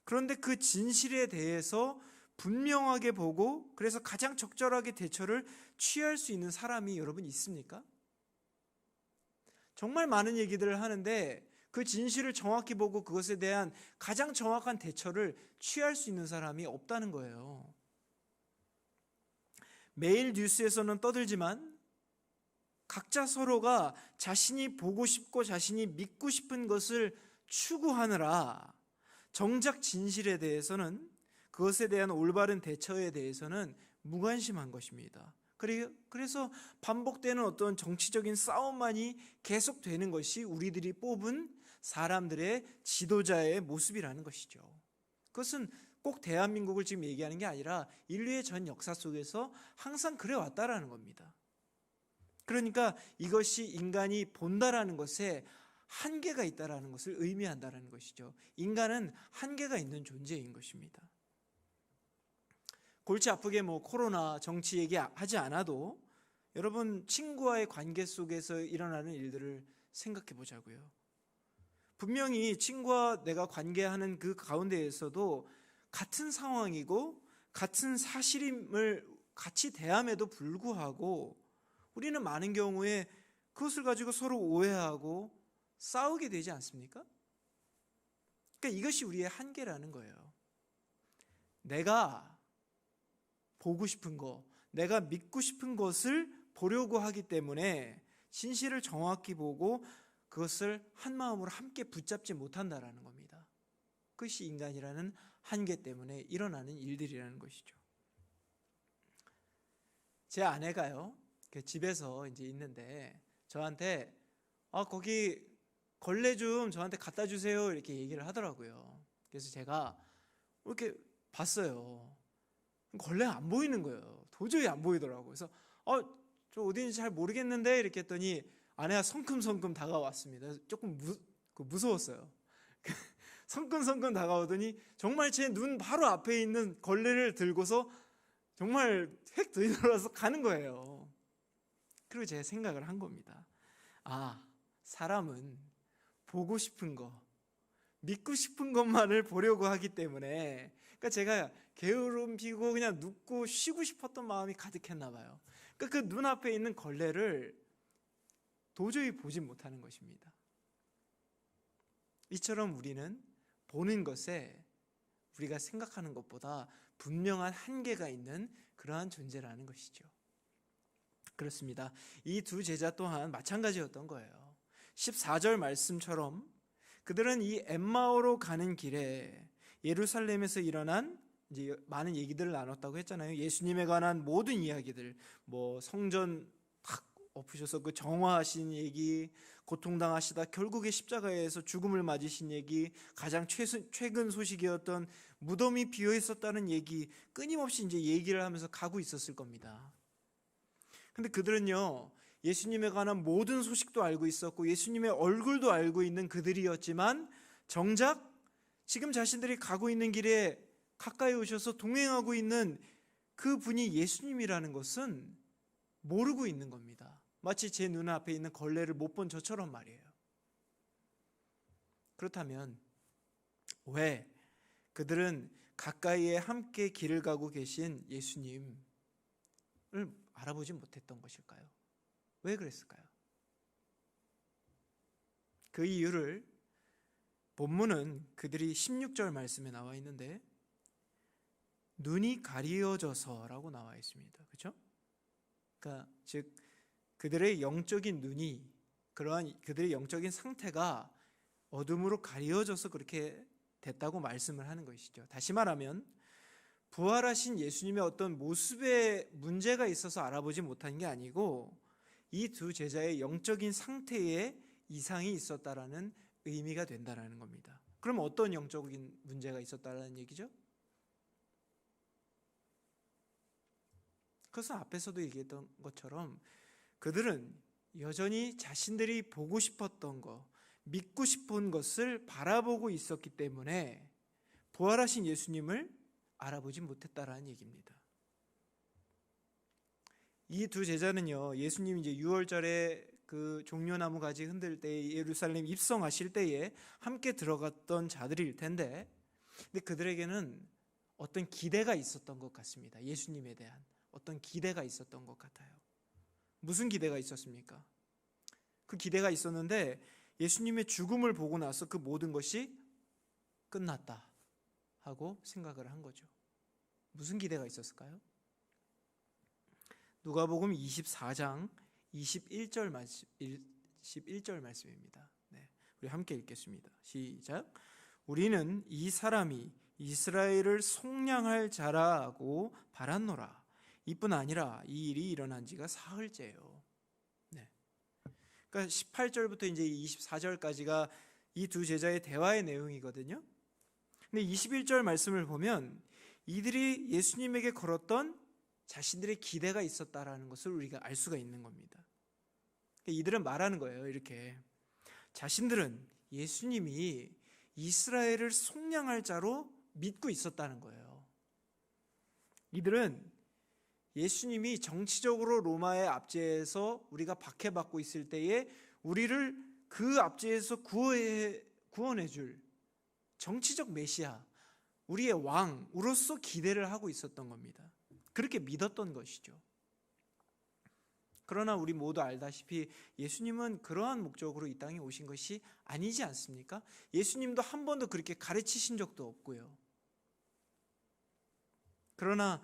그런데 그 진실에 대해서 분명하게 보고 그래서 가장 적절하게 대처를 취할 수 있는 사람이 여러분 있습니까? 정말 많은 얘기들을 하는데 그 진실을 정확히 보고 그것에 대한 가장 정확한 대처를 취할 수 있는 사람이 없다는 거예요. 매일 뉴스에서는 떠들지만 각자 서로가 자신이 보고 싶고 자신이 믿고 싶은 것을 추구하느라 정작 진실에 대해서는, 그것에 대한 올바른 대처에 대해서는 무관심한 것입니다. 그래서 반복되는 어떤 정치적인 싸움만이 계속되는 것이 우리들이 뽑은 사람들의 지도자의 모습이라는 것이죠. 그것은 꼭 대한민국을 지금 얘기하는 게 아니라 인류의 전 역사 속에서 항상 그래왔다라는 겁니다. 그러니까 이것이 인간이 본다라는 것에 한계가 있다라는 것을 의미한다라는 것이죠. 인간은 한계가 있는 존재인 것입니다. 골치 아프게 뭐 코로나 정치 얘기하지 않아도 여러분, 친구와의 관계 속에서 일어나는 일들을 생각해 보자고요. 분명히 친구와 내가 관계하는 그 가운데에서도 같은 상황이고 같은 사실임을 같이 대함에도 불구하고 우리는 많은 경우에 그것을 가지고 서로 오해하고 싸우게 되지 않습니까? 그러니까 이것이 우리의 한계라는 거예요. 내가 보고 싶은 것, 내가 믿고 싶은 것을 보려고 하기 때문에 진실을 정확히 보고 그것을 한 마음으로 함께 붙잡지 못한다라는 겁니다. 그것이 인간이라는 한계 때문에 일어나는 일들이라는 것이죠. 제 아내가요, 집에서 이제 있는데 저한테 거기 걸레 좀 저한테 갖다 주세요 이렇게 얘기를 하더라고요. 그래서 제가 이렇게 봤어요. 걸레가 안 보이는 거예요. 도저히 안 보이더라고요. 그래서 저 어딘지 잘 모르겠는데 이렇게 했더니 아내가 성큼성큼 다가왔습니다. 조금 무서웠어요. 성큼성큼 다가오더니 정말 제 눈 바로 앞에 있는 걸레를 들고서 정말 획 들이돌아서 가는 거예요. 그리고 제가 생각을 한 겁니다. 사람은 보고 싶은 거, 믿고 싶은 것만을 보려고 하기 때문에, 그러니까 제가 게으름 피고 그냥 눕고 쉬고 싶었던 마음이 가득했나 봐요. 그러니까 그 눈앞에 있는 걸레를 도저히 보지 못하는 것입니다. 이처럼 우리는 보는 것에 우리가 생각하는 것보다 분명한 한계가 있는 그러한 존재라는 것이죠. 그렇습니다. 이 두 제자 또한 마찬가지였던 거예요. 14절 말씀처럼 그들은 이 엠마오로 가는 길에 예루살렘에서 일어난 이제 많은 얘기들을 나눴다고 했잖아요. 예수님에 관한 모든 이야기들, 성전 탁 엎으셔서 그 정화하신 얘기, 고통당하시다 결국에 십자가에서 죽음을 맞으신 얘기, 가장 최근 소식이었던 무덤이 비어 있었다는 얘기, 끊임없이 이제 얘기를 하면서 가고 있었을 겁니다. 근데 그들은요, 예수님에 관한 모든 소식도 알고 있었고 예수님의 얼굴도 알고 있는 그들이었지만 정작 지금 자신들이 가고 있는 길에 가까이 오셔서 동행하고 있는 그 분이 예수님이라는 것은 모르고 있는 겁니다. 마치 제 눈앞에 있는 걸레를 못 본 저처럼 말이에요. 그렇다면 왜 그들은 가까이에 함께 길을 가고 계신 예수님을 알아보지 못했던 것일까요? 왜 그랬을까요? 그 이유를 본문은 그들이 16절 말씀에 나와 있는데 눈이 가리어져서라고 나와 있습니다. 그렇죠? 그러니까 즉 그들의 영적인 눈이, 그러한 그들의 영적인 상태가 어둠으로 가리어져서 그렇게 됐다고 말씀을 하는 것이죠. 다시 말하면 부활하신 예수님의 어떤 모습에 문제가 있어서 알아보지 못한 게 아니고 이 두 제자의 영적인 상태에 이상이 있었다라는 의미가 된다라는 겁니다. 그럼 어떤 영적인 문제가 있었다라는 얘기죠? 그것은 앞에서도 얘기했던 것처럼 그들은 여전히 자신들이 보고 싶었던 것, 믿고 싶은 것을 바라보고 있었기 때문에 부활하신 예수님을 알아보지 못했다라는 얘기입니다. 이 두 제자는요, 예수님이 이제 6월절에 그 종려나무 가지 흔들 때 예루살렘 입성하실 때에 함께 들어갔던 자들일 텐데, 근데 그들에게는 어떤 기대가 있었던 것 같습니다. 예수님에 대한 어떤 기대가 있었던 것 같아요. 무슨 기대가 있었습니까? 그 기대가 있었는데 예수님의 죽음을 보고 나서 그 모든 것이 끝났다 하고 생각을 한 거죠. 무슨 기대가 있었을까요? 누가복음 24장 21절 말씀입니다. 네, 우리 함께 읽겠습니다. 시작. 우리는 이 사람이 이스라엘을 속량할 자라고 바랐노라. 이뿐 아니라 이 일이 일어난 지가 사흘째요. 네. 그러니까 18절부터 이제 24절까지가 이 두 제자의 대화의 내용이거든요. 근데 21절 말씀을 보면 이들이 예수님에게 걸었던 자신들의 기대가 있었다라는 것을 우리가 알 수가 있는 겁니다. 이들은 말하는 거예요. 이렇게 자신들은 예수님이 이스라엘을 속량할 자로 믿고 있었다는 거예요. 이들은 예수님이 정치적으로 로마의 압제에서 우리가 박해받고 있을 때에 우리를 그 압제에서 구원해 줄 정치적 메시아, 우리의 왕으로서 기대를 하고 있었던 겁니다. 그렇게 믿었던 것이죠. 그러나 우리 모두 알다시피 예수님은 그러한 목적으로 이 땅에 오신 것이 아니지 않습니까? 예수님도 한 번도 그렇게 가르치신 적도 없고요. 그러나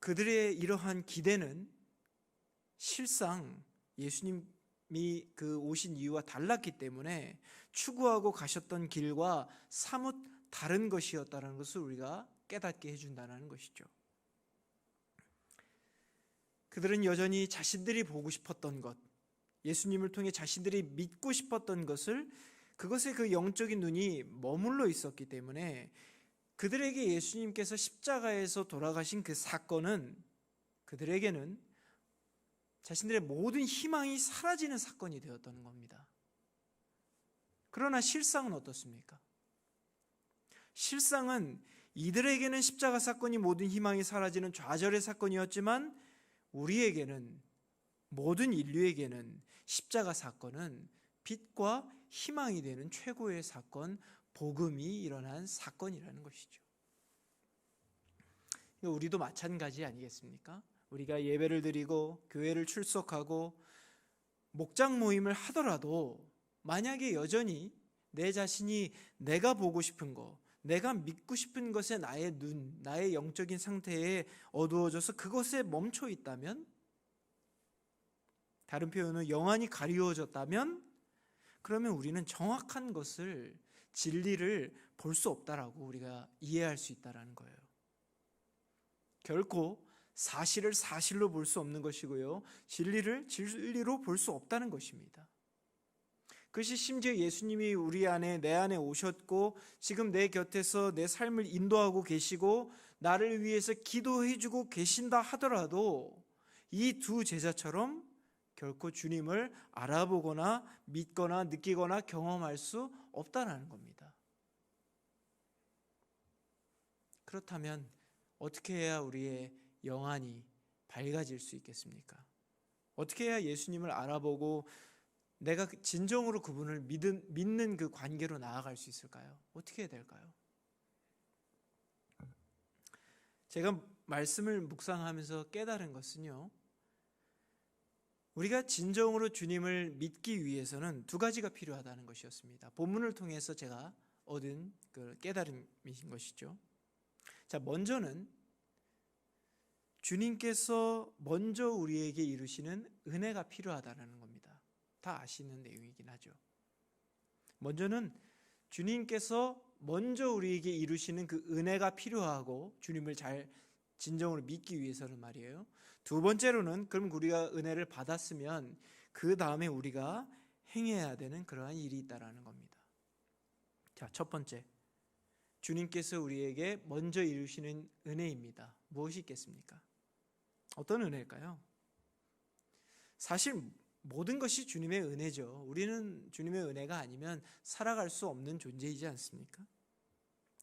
그들의 이러한 기대는 실상 예수님이 그 오신 이유와 달랐기 때문에 추구하고 가셨던 길과 사뭇 다른 것이었다는 것을 우리가 깨닫게 해준다는 것이죠. 그들은 여전히 자신들이 보고 싶었던 것, 예수님을 통해 자신들이 믿고 싶었던 것을, 그것에 그 영적인 눈이 머물러 있었기 때문에 그들에게 예수님께서 십자가에서 돌아가신 그 사건은 그들에게는 자신들의 모든 희망이 사라지는 사건이 되었다는 겁니다. 그러나 실상은 어떻습니까? 실상은 이들에게는 십자가 사건이 모든 희망이 사라지는 좌절의 사건이었지만 우리에게는, 모든 인류에게는 십자가 사건은 빛과 희망이 되는 최고의 사건, 복음이 일어난 사건이라는 것이죠. 우리도 마찬가지 아니겠습니까? 우리가 예배를 드리고 교회를 출석하고 목장 모임을 하더라도 만약에 여전히 내 자신이 내가 보고 싶은 거, 내가 믿고 싶은 것에 나의 눈, 나의 영적인 상태에 어두워져서 그것에 멈춰 있다면, 다른 표현은 영안이 가리워졌다면, 그러면 우리는 정확한 것을, 진리를 볼 수 없다라고 우리가 이해할 수 있다라는 거예요. 결코 사실을 사실로 볼 수 없는 것이고요, 진리를 진리로 볼 수 없다는 것입니다. 그것이 심지어 예수님이 우리 안에, 내 안에 오셨고 지금 내 곁에서 내 삶을 인도하고 계시고 나를 위해서 기도해 주고 계신다 하더라도 이 두 제자처럼 결코 주님을 알아보거나 믿거나 느끼거나 경험할 수 없다는 겁니다. 그렇다면 어떻게 해야 우리의 영안이 밝아질 수 있겠습니까? 어떻게 해야 예수님을 알아보고 내가 진정으로 그분을 믿는 그 관계로 나아갈 수 있을까요? 어떻게 해야 될까요? 제가 말씀을 묵상하면서 깨달은 것은요, 우리가 진정으로 주님을 믿기 위해서는 두 가지가 필요하다는 것이었습니다. 본문을 통해서 제가 얻은 그 깨달음이신 것이죠. 자, 먼저는 주님께서 먼저 우리에게 이루시는 은혜가 필요하다는 겁니다. 다 아시는 내용이긴 하죠. 먼저는 주님께서 먼저 우리에게 이루시는 그 은혜가 필요하고, 주님을 잘 진정으로 믿기 위해서는 말이에요. 두 번째로는 그럼 우리가 은혜를 받았으면 그 다음에 우리가 행해야 되는 그러한 일이 있다라는 겁니다. 자, 첫 번째, 주님께서 우리에게 먼저 이루시는 은혜입니다. 무엇이 있겠습니까? 어떤 은혜일까요? 사실 모든 것이 주님의 은혜죠. 우리는 주님의 은혜가 아니면 살아갈 수 없는 존재이지 않습니까?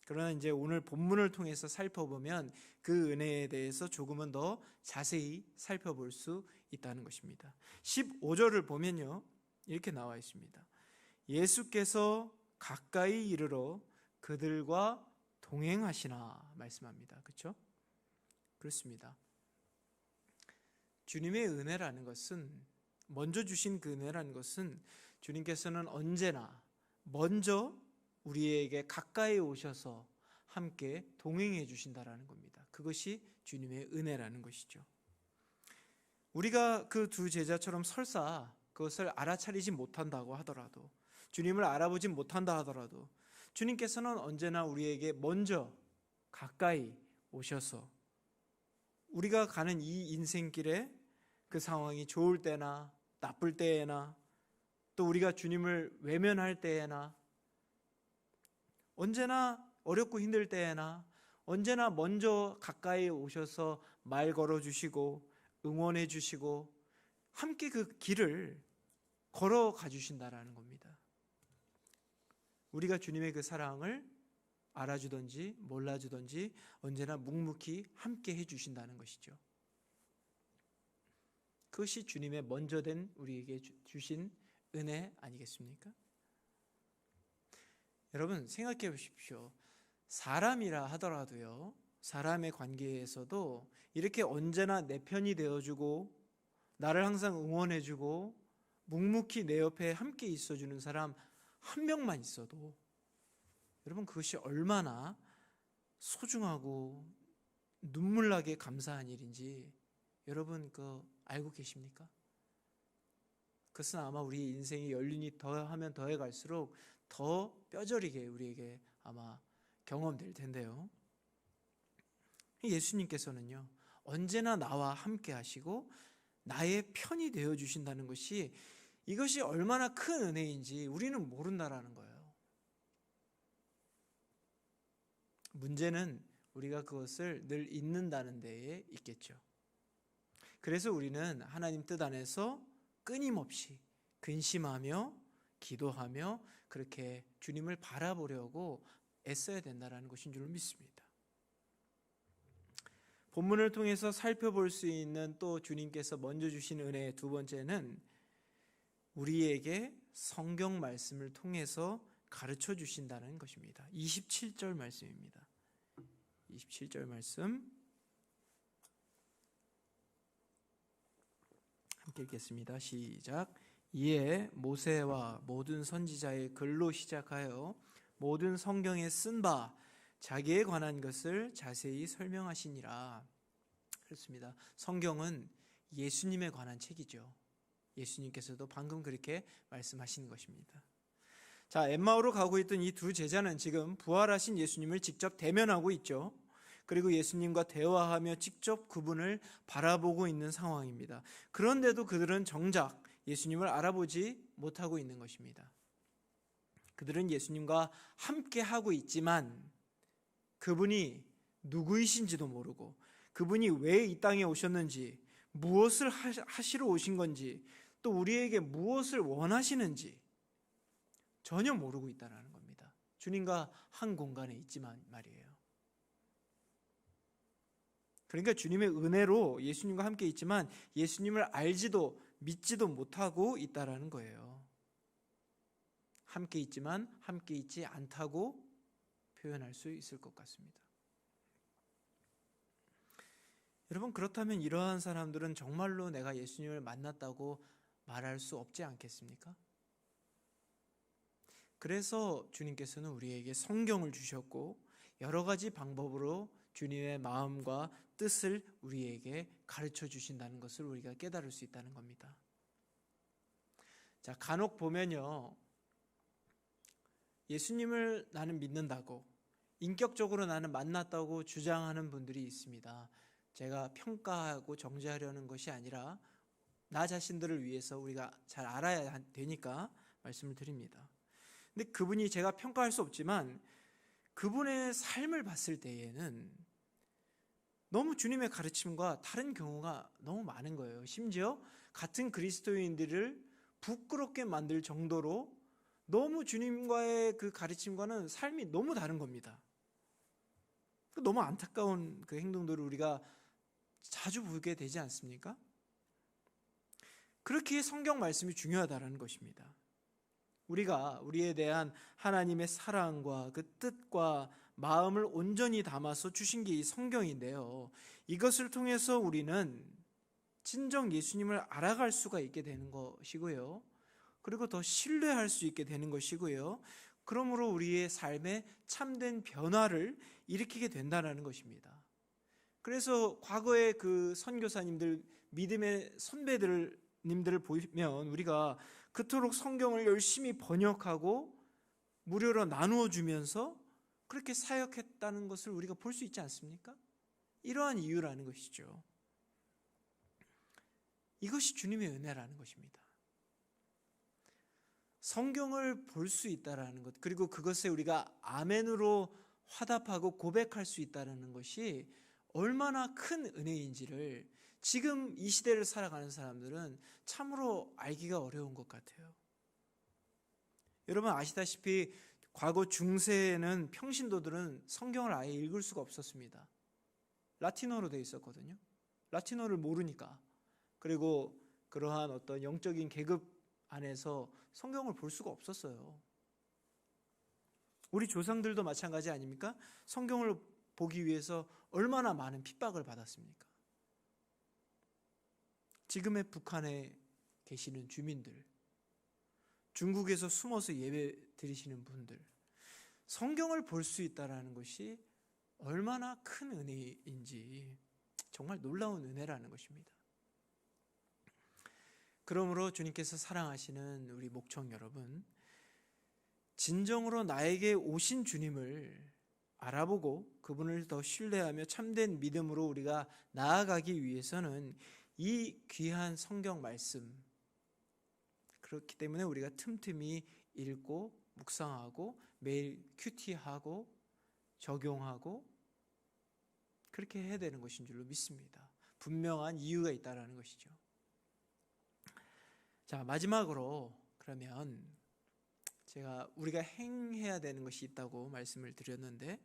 그러나 이제 오늘 본문을 통해서 살펴보면 그 은혜에 대해서 조금은 더 자세히 살펴볼 수 있다는 것입니다. 15절을 보면요, 이렇게 나와 있습니다. 예수께서 가까이 이르러 그들과 동행하시나 말씀합니다. 그렇죠? 그렇습니다. 주님의 은혜라는 것은, 먼저 주신 그 은혜라는 것은 주님께서는 언제나 먼저 우리에게 가까이 오셔서 함께 동행해 주신다라는 겁니다. 그것이 주님의 은혜라는 것이죠. 우리가 그 두 제자처럼 설사 그것을 알아차리지 못한다고 하더라도, 주님을 알아보지 못한다 하더라도 주님께서는 언제나 우리에게 먼저 가까이 오셔서 우리가 가는 이 인생길에 그 상황이 좋을 때나 나쁠 때에나 또 우리가 주님을 외면할 때에나 언제나 어렵고 힘들 때에나 언제나 먼저 가까이 오셔서 말 걸어주시고 응원해 주시고 함께 그 길을 걸어가 주신다라는 겁니다. 우리가 주님의 그 사랑을 알아주든지 몰라주든지 언제나 묵묵히 함께 해주신다는 것이죠. 그것이 주님의 먼저 된 우리에게 주신 은혜 아니겠습니까? 여러분 생각해 보십시오. 사람이라 하더라도요, 사람의 관계에서도 이렇게 언제나 내 편이 되어주고 나를 항상 응원해주고 묵묵히 내 옆에 함께 있어주는 사람 한 명만 있어도 여러분 그것이 얼마나 소중하고 눈물나게 감사한 일인지 여러분 알고 계십니까? 그것은 아마 우리 인생의 연륜이 더하면 더해 갈수록 더 뼈저리게 우리에게 아마 경험될 텐데요. 예수님께서는요, 언제나 나와 함께 하시고 나의 편이 되어 주신다는 것이, 이것이 얼마나 큰 은혜인지 우리는 모른다라는 거예요. 문제는 우리가 그것을 늘 잊는다는 데에 있겠죠. 그래서 우리는 하나님 뜻 안에서 끊임없이 근심하며 기도하며 그렇게 주님을 바라보려고 애써야 된다는 것인 줄 믿습니다. 본문을 통해서 살펴볼 수 있는 또 주님께서 먼저 주신 은혜의 두 번째는 우리에게 성경 말씀을 통해서 가르쳐 주신다는 것입니다. 27절 말씀입니다. 27절 말씀 함께 읽겠습니다. 시작. 이에 모세와 모든 선지자의 글로 시작하여 모든 성경에 쓴 바 자기에 관한 것을 자세히 설명하시니라. 그렇습니다. 성경은 예수님에 관한 책이죠. 예수님께서도 방금 그렇게 말씀하시는 것입니다. 자, 엠마오로 가고 있던 이 두 제자는 지금 부활하신 예수님을 직접 대면하고 있죠. 그리고 예수님과 대화하며 직접 그분을 바라보고 있는 상황입니다. 그런데도 그들은 정작 예수님을 알아보지 못하고 있는 것입니다. 그들은 예수님과 함께 하고 있지만 그분이 누구이신지도 모르고 그분이 왜 이 땅에 오셨는지, 무엇을 하시러 오신 건지, 또 우리에게 무엇을 원하시는지 전혀 모르고 있다는 겁니다. 주님과 한 공간에 있지만 말이에요. 그러니까 주님의 은혜로 예수님과 함께 있지만 예수님을 알지도 믿지도 못하고 있다라는 거예요. 함께 있지만 함께 있지 않다고 표현할 수 있을 것 같습니다. 여러분, 그렇다면 이러한 사람들은 정말로 내가 예수님을 만났다고 말할 수 없지 않겠습니까? 그래서 주님께서는 우리에게 성경을 주셨고 여러 가지 방법으로 주님의 마음과 뜻을 우리에게 가르쳐 주신다는 것을 우리가 깨달을 수 있다는 겁니다. 자, 간혹 보면요, 예수님을 나는 믿는다고, 인격적으로 나는 만났다고 주장하는 분들이 있습니다. 제가 평가하고 정죄하려는 것이 아니라 나 자신들을 위해서 우리가 잘 알아야 되니까 말씀을 드립니다. 근데 그분이, 제가 평가할 수 없지만 그분의 삶을 봤을 때에는 너무 주님의 가르침과 다른 경우가 너무 많은 거예요. 심지어 같은 그리스도인들을 부끄럽게 만들 정도로 너무 주님과의 그 가르침과는 삶이 너무 다른 겁니다. 너무 안타까운 그 행동들을 우리가 자주 보게 되지 않습니까? 그렇게 성경 말씀이 중요하다는 것입니다. 우리가 우리에 대한 하나님의 사랑과 그 뜻과 마음을 온전히 담아서 주신 게 이 성경인데요, 이것을 통해서 우리는 진정 예수님을 알아갈 수가 있게 되는 것이고요, 그리고 더 신뢰할 수 있게 되는 것이고요, 그러므로 우리의 삶에 참된 변화를 일으키게 된다는 것입니다. 그래서 과거의 그 선교사님들, 믿음의 선배님들을 보면 우리가 그토록 성경을 열심히 번역하고 무료로 나누어 주면서 그렇게 사역했다는 것을 우리가 볼 수 있지 않습니까? 이러한 이유라는 것이죠. 이것이 주님의 은혜라는 것입니다. 성경을 볼 수 있다라는 것, 그리고 그것에 우리가 아멘으로 화답하고 고백할 수 있다는 것이 얼마나 큰 은혜인지를 지금 이 시대를 살아가는 사람들은 참으로 알기가 어려운 것 같아요. 여러분 아시다시피 과거 중세에는 평신도들은 성경을 아예 읽을 수가 없었습니다. 라틴어로 되어 있었거든요. 라틴어를 모르니까. 그리고 그러한 어떤 영적인 계급 안에서 성경을 볼 수가 없었어요. 우리 조상들도 마찬가지 아닙니까? 성경을 보기 위해서 얼마나 많은 핍박을 받았습니까? 지금의 북한에 계시는 주민들, 중국에서 숨어서 예배 드리시는 분들, 성경을 볼 수 있다는 것이 얼마나 큰 은혜인지 정말 놀라운 은혜라는 것입니다. 그러므로 주님께서 사랑하시는 우리 목청 여러분, 진정으로 나에게 오신 주님을 알아보고 그분을 더 신뢰하며 참된 믿음으로 우리가 나아가기 위해서는 이 귀한 성경 말씀, 그렇기 때문에 우리가 틈틈이 읽고 묵상하고 매일 큐티하고 적용하고 그렇게 해야 되는 것인 줄로 믿습니다. 분명한 이유가 있다라는 것이죠. 자, 마지막으로 그러면 우리가 행해야 되는 것이 있다고 말씀을 드렸는데,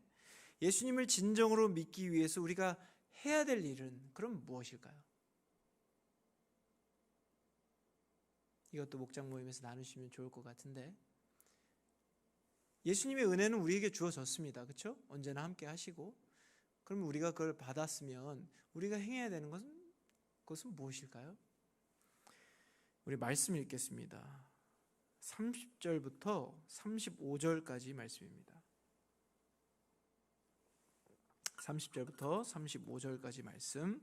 예수님을 진정으로 믿기 위해서 우리가 해야 될 일은 그럼 무엇일까요? 이것도 목장 모임에서 나누시면 좋을 것 같은데, 예수님의 은혜는 우리에게 주어졌습니다. 그렇죠? 언제나 함께 하시고, 그럼 우리가 그걸 받았으면 우리가 행해야 되는 것은 무엇일까요? 우리 말씀 읽겠습니다. 30절부터 35절까지 말씀입니다. 30절부터 35절까지 말씀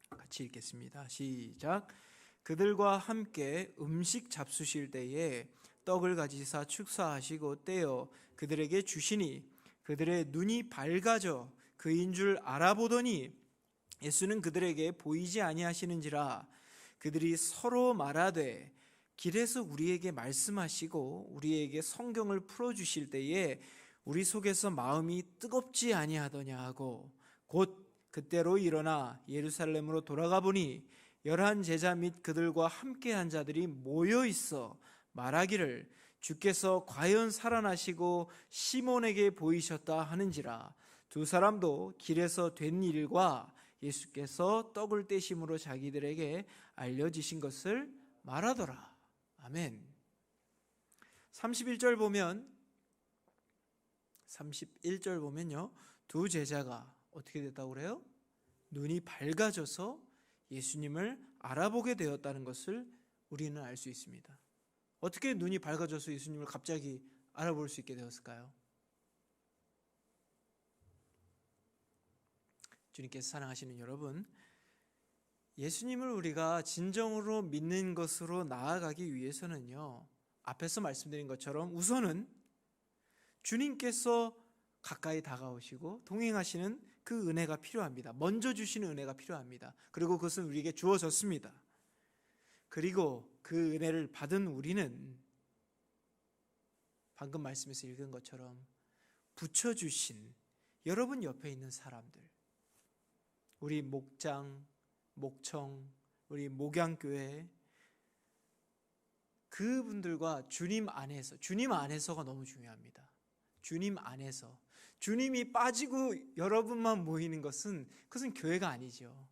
같이 읽겠습니다. 시작. 그들과 함께 음식 잡수실 때에 떡을 가지사 축사하시고 떼어 그들에게 주시니 그들의 눈이 밝아져 그인 줄 알아보더니 예수는 그들에게 보이지 아니하시는지라. 그들이 서로 말하되 길에서 우리에게 말씀하시고 우리에게 성경을 풀어주실 때에 우리 속에서 마음이 뜨겁지 아니하더냐 하고, 곧 그때로 일어나 예루살렘으로 돌아가 보니 11 제자 및 그들과 함께한 자들이 모여 있어 말하기를 주께서 과연 살아나시고 시몬에게 보이셨다 하는지라. 두 사람도 길에서 된 일과 예수께서 떡을 떼심으로 자기들에게 알려지신 것을 말하더라. 아멘. 31절 보면요, 두 제자가 어떻게 됐다고 그래요? 눈이 밝아져서 예수님을 알아보게 되었다는 것을 우리는 알 수 있습니다. 어떻게 눈이 밝아져서 예수님을 갑자기 알아볼 수 있게 되었을까요? 주님께서 사랑하시는 여러분, 예수님을 우리가 진정으로 믿는 것으로 나아가기 위해서는요, 앞에서 말씀드린 것처럼 우선은 주님께서 가까이 다가오시고 동행하시는 그 은혜가 필요합니다. 먼저 주시는 은혜가 필요합니다. 그리고 그것은 우리에게 주어졌습니다. 그리고 그 은혜를 받은 우리는 방금 말씀에서 읽은 것처럼 붙여주신 여러분 옆에 있는 사람들, 우리 목장, 목청, 우리 목양교회, 그분들과 주님 안에서가 너무 중요합니다. 주님 안에서, 주님이 빠지고 여러분만 모이는 것은 그것은 교회가 아니죠.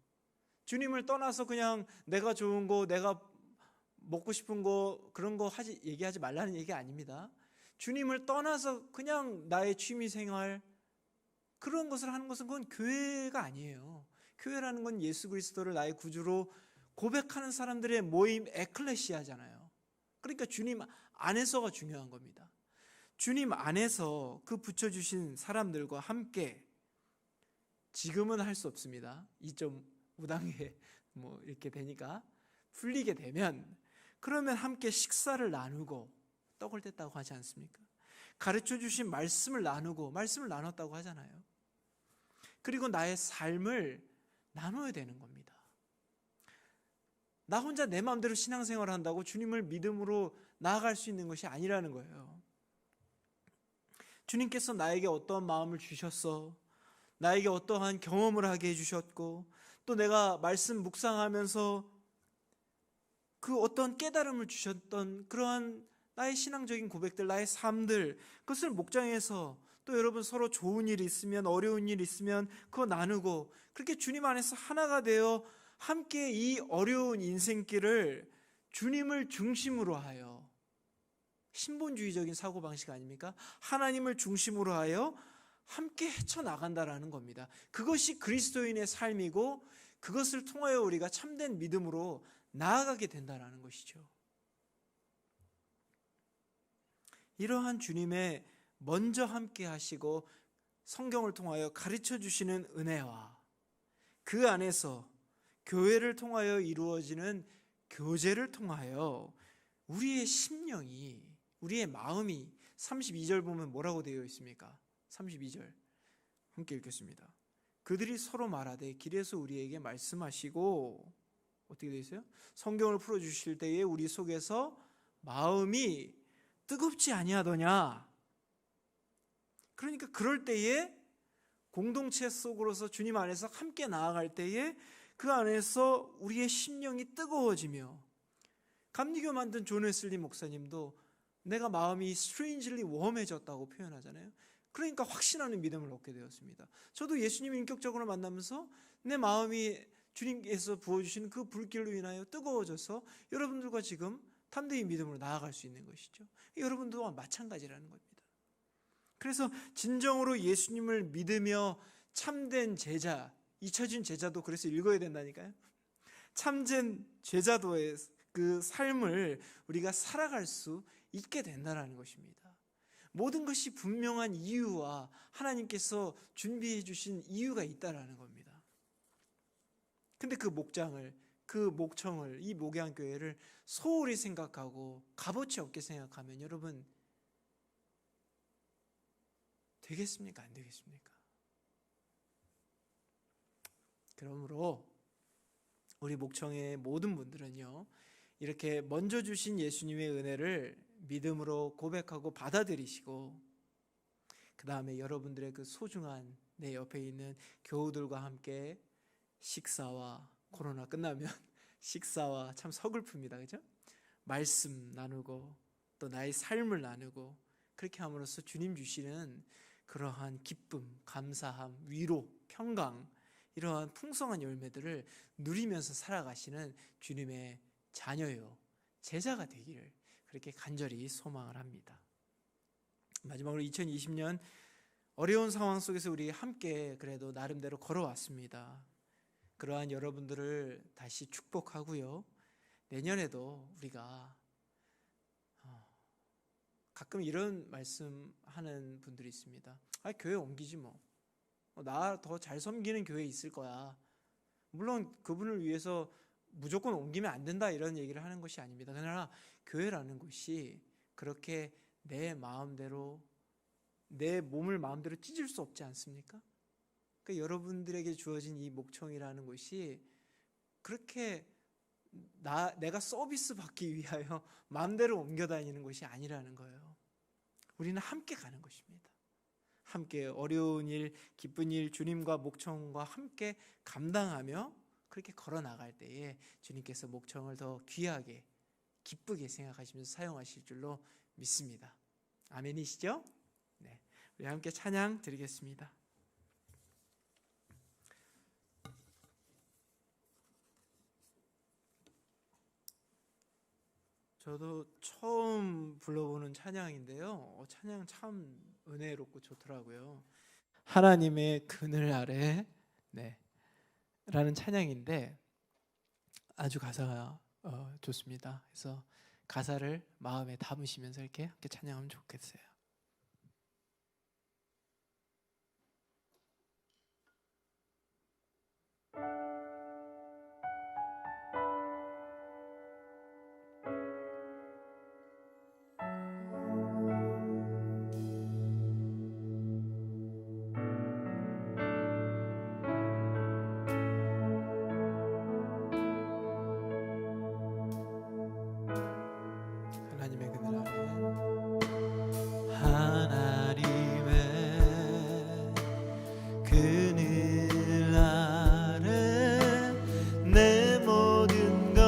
주님을 떠나서 그냥 내가 좋은 거, 내가 먹고 싶은 거, 그런 거 얘기하지 말라는 얘기 아닙니다. 주님을 떠나서 그냥 나의 취미 생활, 그런 것을 하는 것은 그건 교회가 아니에요. 교회라는 건 예수 그리스도를 나의 구주로 고백하는 사람들의 모임, 에클레시아잖아요. 그러니까 주님 안에서가 중요한 겁니다. 주님 안에서 그 붙여주신 사람들과 함께, 지금은 할 수 없습니다. 2.5단계 이렇게 되니까 풀리게 되면, 그러면 함께 식사를 나누고 떡을 뗐다고 하지 않습니까? 가르쳐 주신 말씀을 나눴다고 하잖아요. 그리고 나의 삶을 나눠야 되는 겁니다. 나 혼자 내 마음대로 신앙생활을 한다고 주님을 믿음으로 나아갈 수 있는 것이 아니라는 거예요. 주님께서 나에게 어떠한 마음을 주셨어, 나에게 어떠한 경험을 하게 해주셨고, 또 내가 말씀 묵상하면서 그 어떤 깨달음을 주셨던 그러한 나의 신앙적인 고백들, 나의 삶들, 그것을 목장에서 또 여러분 서로 좋은 일이 있으면, 어려운 일이 있으면 그거 나누고, 그렇게 주님 안에서 하나가 되어 함께 이 어려운 인생길을 주님을 중심으로 하여, 신본주의적인 사고방식 아닙니까? 하나님을 중심으로 하여 함께 헤쳐나간다라는 겁니다. 그것이 그리스도인의 삶이고, 그것을 통하여 우리가 참된 믿음으로 나아가게 된다는 것이죠. 이러한 주님의 먼저 함께 하시고 성경을 통하여 가르쳐 주시는 은혜와 그 안에서 교회를 통하여 이루어지는 교제를 통하여 우리의 심령이, 우리의 마음이, 32절 보면 뭐라고 되어 있습니까? 32절 함께 읽겠습니다. 그들이 서로 말하되 길에서 우리에게 말씀하시고, 어떻게 되어 있어요? 성경을 풀어주실 때에 우리 속에서 마음이 뜨겁지 아니하더냐. 그러니까 그럴 때에 공동체 속으로서 주님 안에서 함께 나아갈 때에 그 안에서 우리의 심령이 뜨거워지며, 감리교 만든 존 웨슬리 목사님도 내가 마음이 strangely 웜해졌다고 표현하잖아요. 그러니까 확신하는 믿음을 얻게 되었습니다. 저도 예수님을 인격적으로 만나면서 내 마음이 주님께서 부어주시는 그 불길로 인하여 뜨거워져서 여러분들과 지금 담대히 믿음으로 나아갈 수 있는 것이죠. 여러분들과 마찬가지라는 겁니다. 그래서 진정으로 예수님을 믿으며 참된 제자, 잊혀진 제자도 그래서 읽어야 된다니까요. 참된 제자도의 그 삶을 우리가 살아갈 수 있게 된다는 것입니다. 모든 것이 분명한 이유와 하나님께서 준비해 주신 이유가 있다라는 겁니다. 근데 그 목장을, 그 목청을, 이 목양교회를 소홀히 생각하고 값어치 없게 생각하면 여러분 되겠습니까? 안 되겠습니까? 그러므로 우리 목청의 모든 분들은요, 이렇게 먼저 주신 예수님의 은혜를 믿음으로 고백하고 받아들이시고, 그 다음에 여러분들의 그 소중한 내 옆에 있는 교우들과 함께 식사와, 코로나 끝나면 식사와, 참 서글픕니다, 그죠? 말씀 나누고 또 나의 삶을 나누고, 그렇게 함으로써 주님 주시는 그러한 기쁨, 감사함, 위로, 평강, 이러한 풍성한 열매들을 누리면서 살아가시는 주님의 자녀요, 제자가 되기를 그렇게 간절히 소망을 합니다. 마지막으로 2020년 어려운 상황 속에서 우리 함께 그래도 나름대로 걸어왔습니다. 그러한 여러분들을 다시 축복하고요, 내년에도 우리가 가끔 이런 말씀하는 분들이 있습니다. 교회 옮기지 뭐, 나 더 잘 섬기는 교회 있을 거야. 물론 그분을 위해서 무조건 옮기면 안 된다 이런 얘기를 하는 것이 아닙니다. 그러나 교회라는 곳이 그렇게 내 마음대로, 내 몸을 마음대로 찢을 수 없지 않습니까? 그러니까 여러분들에게 주어진 이 목청이라는 곳이 그렇게 내가 서비스 받기 위하여 마음대로 옮겨 다니는 것이 아니라는 거예요. 우리는 함께 가는 것입니다. 함께 어려운 일, 기쁜 일, 주님과 목청과 함께 감당하며 그렇게 걸어 나갈 때에 주님께서 목청을 더 귀하게, 기쁘게 생각하시면서 사용하실 줄로 믿습니다. 아멘이시죠? 네, 우리 함께 찬양 드리겠습니다. 저도 처음 불러보는 찬양인데요, 찬양 참 은혜롭고 좋더라고요. 하나님의 그늘 아래, 네, 라는 찬양인데 아주 가사가 좋습니다. 그래서 가사를 마음에 담으시면서 이렇게 함께 찬양하면 좋겠어요. 하나님의 그늘 아래, 하나님의 그늘 아래 내 모든 것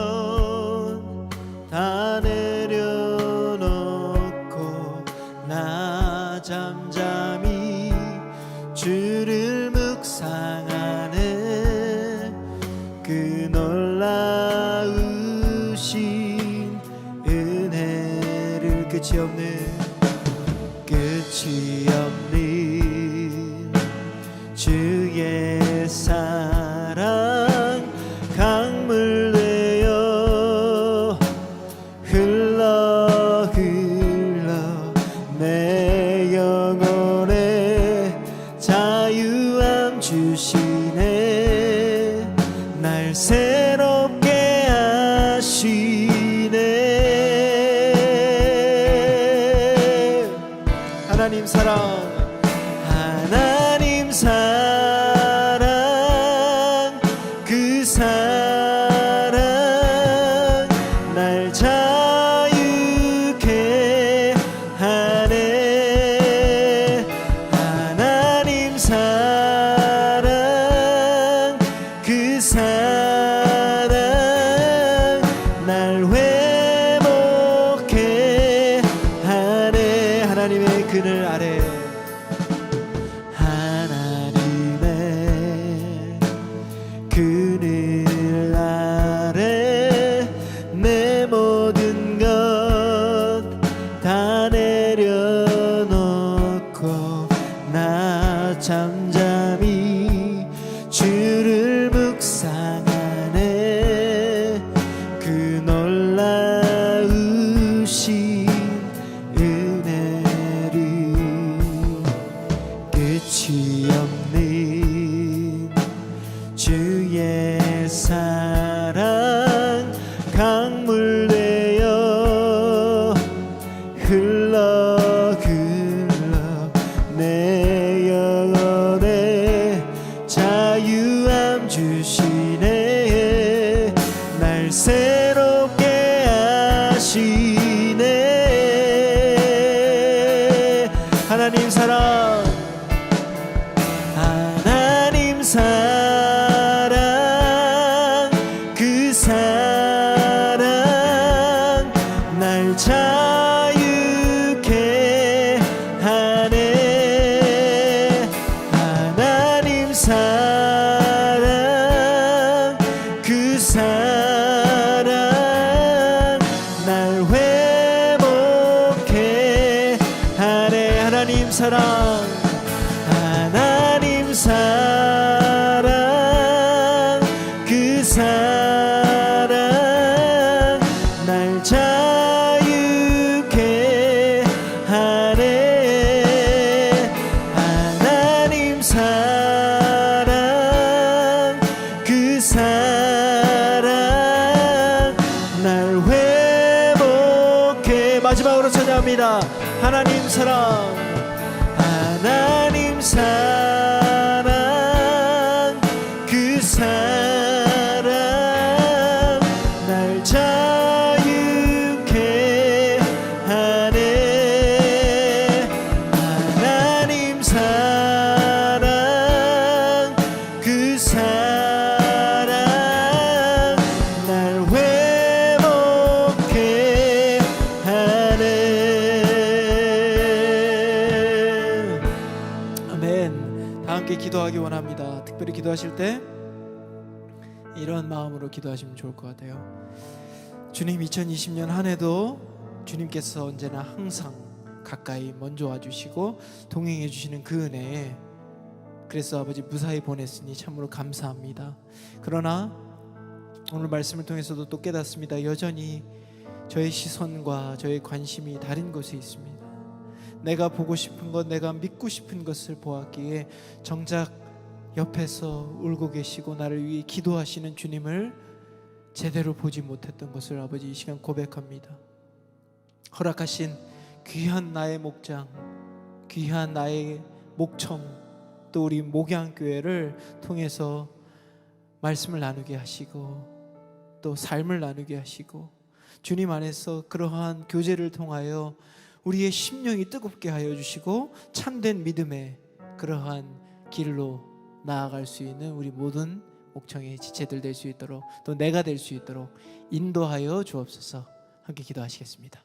다 내려놓고 나 잠잠히 주를 묵상하네. 그 놀라우신 은혜를 끝이 없는 주의 사랑 강물 되어 흘러 내 영혼에 자유함 주시네. 날 새롭게 하시네. 하나님 사랑, 하나님 사랑, 그 사랑 날 자유케 하네. 하나님 사랑, 사랑 날 회복해 하네. 하나님의 그늘 아래, 하나님의 그늘 아래 내 모든 것 다 내려놓고 나 잠잠히 주를 묵상하네. 그 놀라우신 은혜를 끝이 없는 주의 사랑 강물 되어 흘러 내 영혼에 자유함 주시네. 날 새롭게 하시네. 하나님 사랑, 하나님 사랑, 그 사랑 날 자유케 하네. 하나님 사랑, 그 사랑 날 회복해 하네. 하나님 사랑, 하나님 사랑, 그 사랑 날 자유케 하네. 하나님 사랑, 그 사랑 날 회복해. 마지막으로 찬양합니다. 하나님 사랑, 하나님 사랑, 그 사랑 날 자유케 하네. 하나님 사랑, 그 사랑 날 회복해 하네. 아멘. 다 함께 기도하기 원합니다. 특별히 기도하실 때 이런 마음으로 기도하시면 좋을 것 같아요. 주님, 2020년 한 해도 주님께서 언제나 항상 가까이 먼저 와주시고 동행해 주시는 그 은혜에, 그래서 아버지 무사히 보냈으니 참으로 감사합니다. 그러나 오늘 말씀을 통해서도 또 깨닫습니다. 여전히 저의 시선과 저의 관심이 다른 곳에 있습니다. 내가 보고 싶은 것, 내가 믿고 싶은 것을 보았기에 정작 옆에서 울고 계시고 나를 위해 기도하시는 주님을 제대로 보지 못했던 것을 아버지 이 시간 고백합니다. 허락하신 귀한 나의 목장, 귀한 나의 목청, 또 우리 목양교회를 통해서 말씀을 나누게 하시고 또 삶을 나누게 하시고 주님 안에서 그러한 교제를 통하여 우리의 심령이 뜨겁게 하여 주시고 참된 믿음의 그러한 길로 나아갈 수 있는 우리 모든 목청의 지체들 될 수 있도록, 또 내가 될 수 있도록 인도하여 주옵소서. 함께 기도하시겠습니다.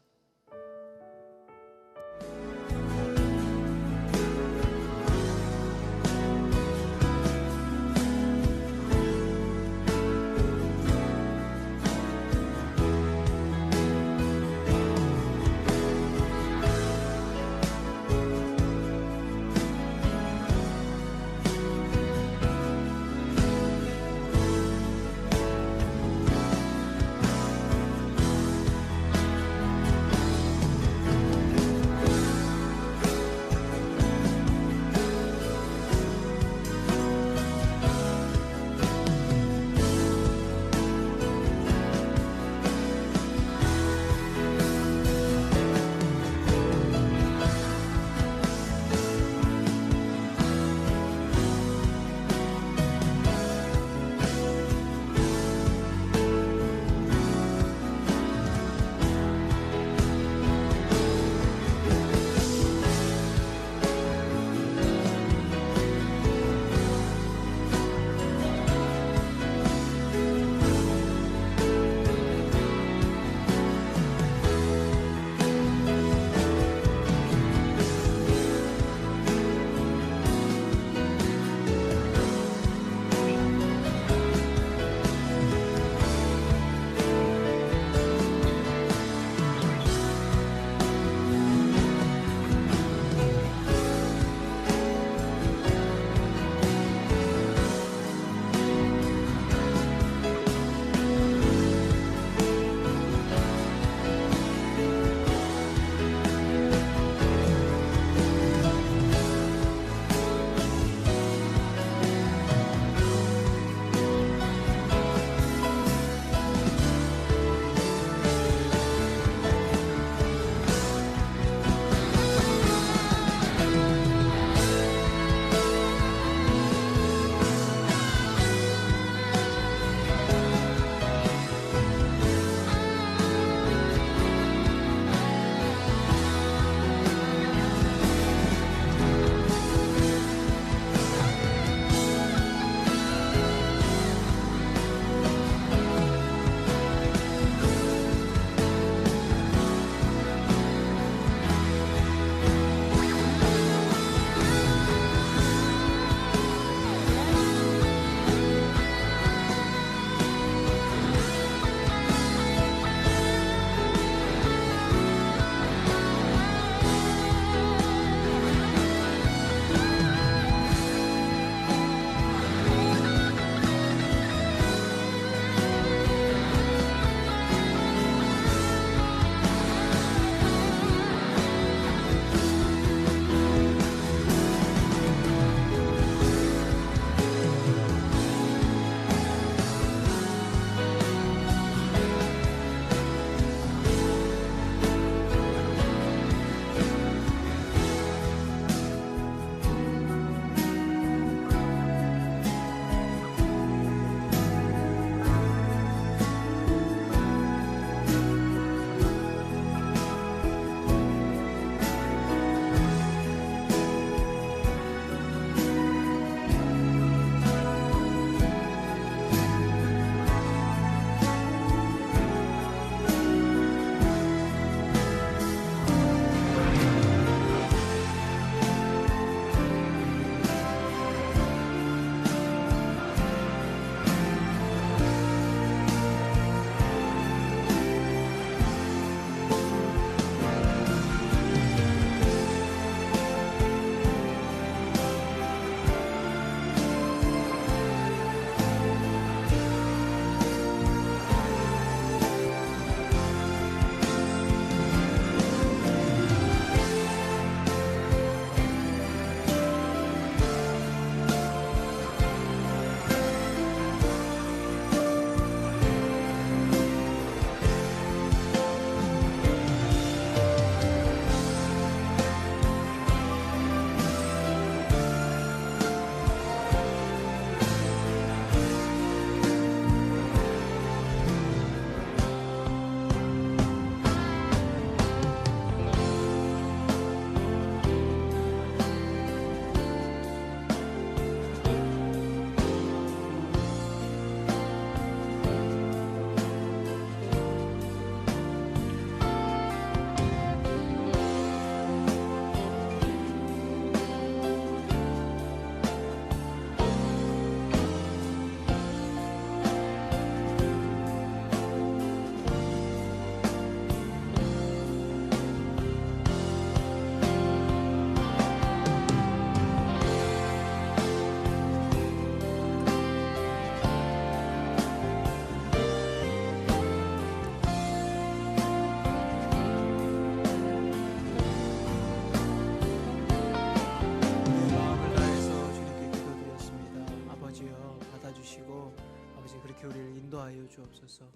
그렇게 우리를 인도하여 주옵소서.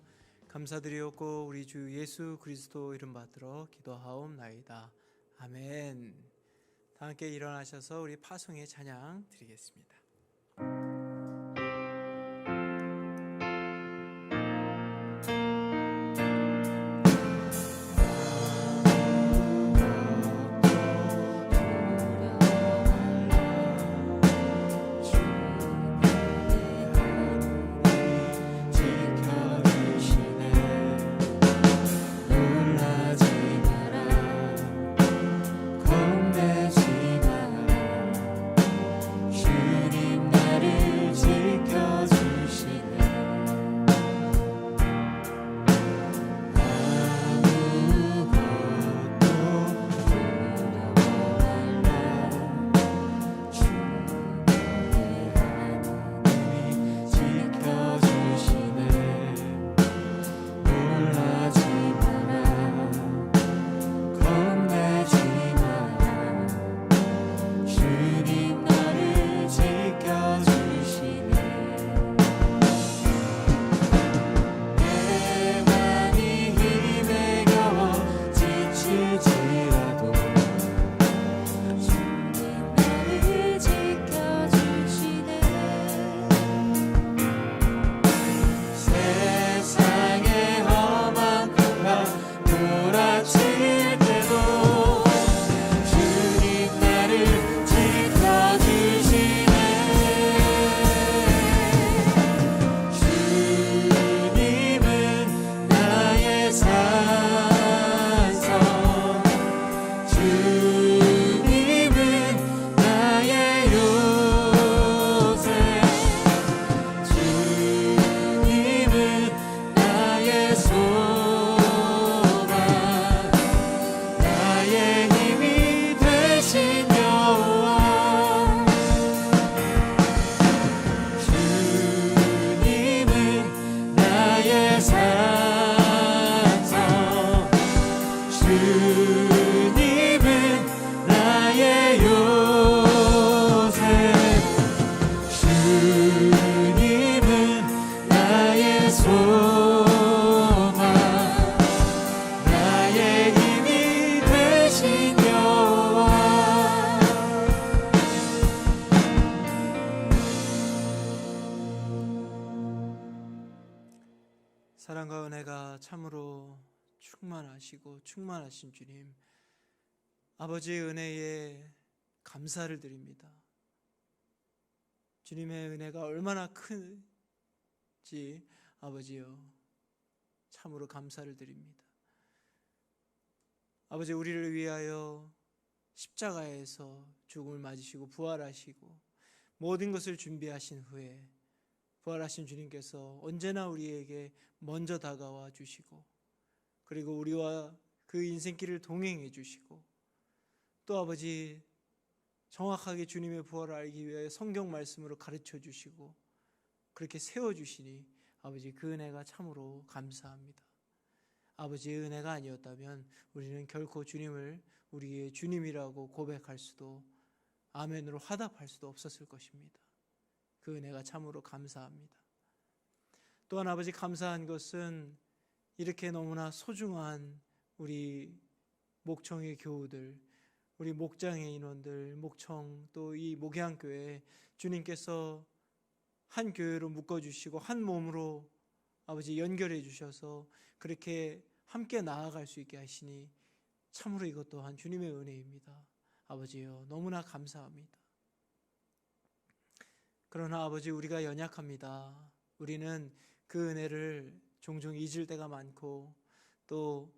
감사드리옵고 우리 주 예수 그리스도 이름 받들어 기도하옵나이다. 아멘. 다 함께 일어나셔서 우리 파송의 찬양 드리겠습니다. 사랑과 은혜가 참으로 충만하신 주님, 아버지의 은혜에 감사를 드립니다. 주님의 은혜가 얼마나 큰지 아버지여 참으로 감사를 드립니다. 아버지, 우리를 위하여 십자가에서 죽음을 맞으시고 부활하시고 모든 것을 준비하신 후에 부활하신 주님께서 언제나 우리에게 먼저 다가와 주시고, 그리고 우리와 그 인생길을 동행해 주시고, 또 아버지 정확하게 주님의 부활을 알기 위해 성경 말씀으로 가르쳐 주시고 그렇게 세워 주시니 아버지 그 은혜가 참으로 감사합니다. 아버지의 은혜가 아니었다면 우리는 결코 주님을 우리의 주님이라고 고백할 수도 아멘으로 화답할 수도 없었을 것입니다. 그 은혜가 참으로 감사합니다. 또한 아버지 감사한 것은 이렇게 너무나 소중한 우리 목청의 교우들, 우리 목장의 인원들, 목청 또 이 목양교회 주님께서 한 교회로 묶어주시고 한 몸으로 아버지 연결해 주셔서 그렇게 함께 나아갈 수 있게 하시니 참으로 이것 또한 주님의 은혜입니다. 아버지여 너무나 감사합니다. 그러나 아버지 우리가 연약합니다. 우리는 그 은혜를 종종 잊을 때가 많고 또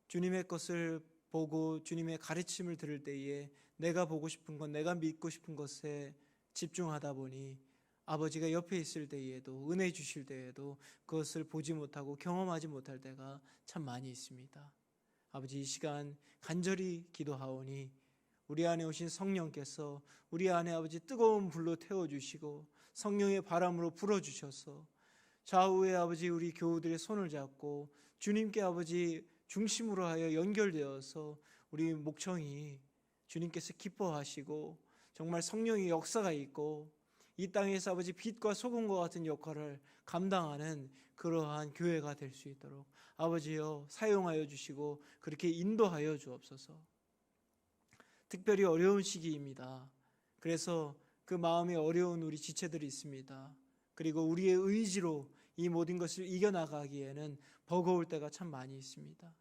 주님의 것을 보고 주님의 가르침을 들을 때에 내가 보고 싶은 것, 내가 믿고 싶은 것에 집중하다 보니 아버지가 옆에 있을 때에도 은혜 주실 때에도 그것을 보지 못하고 경험하지 못할 때가 참 많이 있습니다. 아버지 이 시간 간절히 기도하오니 우리 안에 오신 성령께서 우리 안에 아버지 뜨거운 불로 태워주시고 성령의 바람으로 불어주셔서 좌우에 아버지 우리 교우들의 손을 잡고 주님께 아버지 중심으로 하여 연결되어서 우리 목청이 주님께서 기뻐하시고 정말 성령의 역사가 있고 이 땅에서 아버지 빛과 소금과 같은 역할을 감당하는 그러한 교회가 될 수 있도록 아버지여 사용하여 주시고 그렇게 인도하여 주옵소서. 특별히 어려운 시기입니다. 그래서 그 마음이 어려운 우리 지체들이 있습니다. 그리고 우리의 의지로 이 모든 것을 이겨나가기에는 버거울 때가 참 많이 있습니다.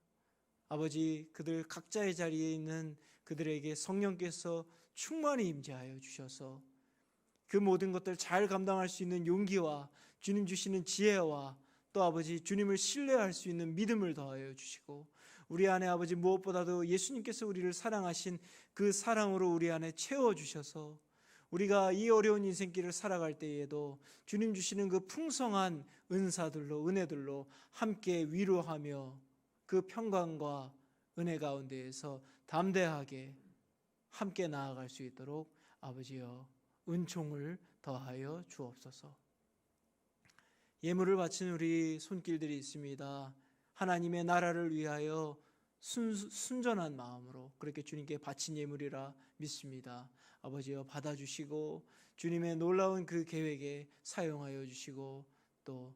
아버지, 그들 각자의 자리에 있는 그들에게 성령께서 충만히 임재하여 주셔서 그 모든 것들 잘 감당할 수 있는 용기와 주님 주시는 지혜와 또 아버지 주님을 신뢰할 수 있는 믿음을 더하여 주시고 우리 안에 아버지 무엇보다도 예수님께서 우리를 사랑하신 그 사랑으로 우리 안에 채워주셔서 우리가 이 어려운 인생길을 살아갈 때에도 주님 주시는 그 풍성한 은사들로 은혜들로 함께 위로하며 그 평강과 은혜 가운데에서 담대하게 함께 나아갈 수 있도록 아버지여 은총을 더하여 주옵소서. 예물을 바친 우리 손길들이 있습니다. 하나님의 나라를 위하여 순전한 마음으로 그렇게 주님께 바친 예물이라 믿습니다. 아버지여 받아주시고 주님의 놀라운 그 계획에 사용하여 주시고 또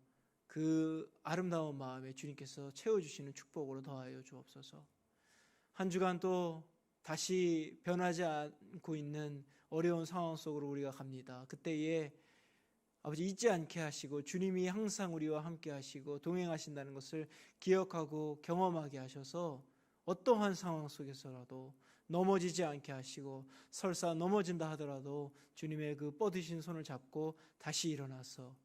그 아름다운 마음에 주님께서 채워주시는 축복으로 더하여 주옵소서. 한 주간 또 다시 변하지 않고 있는 어려운 상황 속으로 우리가 갑니다. 그때에 아버지 잊지 않게 하시고 주님이 항상 우리와 함께 하시고 동행하신다는 것을 기억하고 경험하게 하셔서 어떠한 상황 속에서라도 넘어지지 않게 하시고 설사 넘어진다 하더라도 주님의 그 뻗으신 손을 잡고 다시 일어나서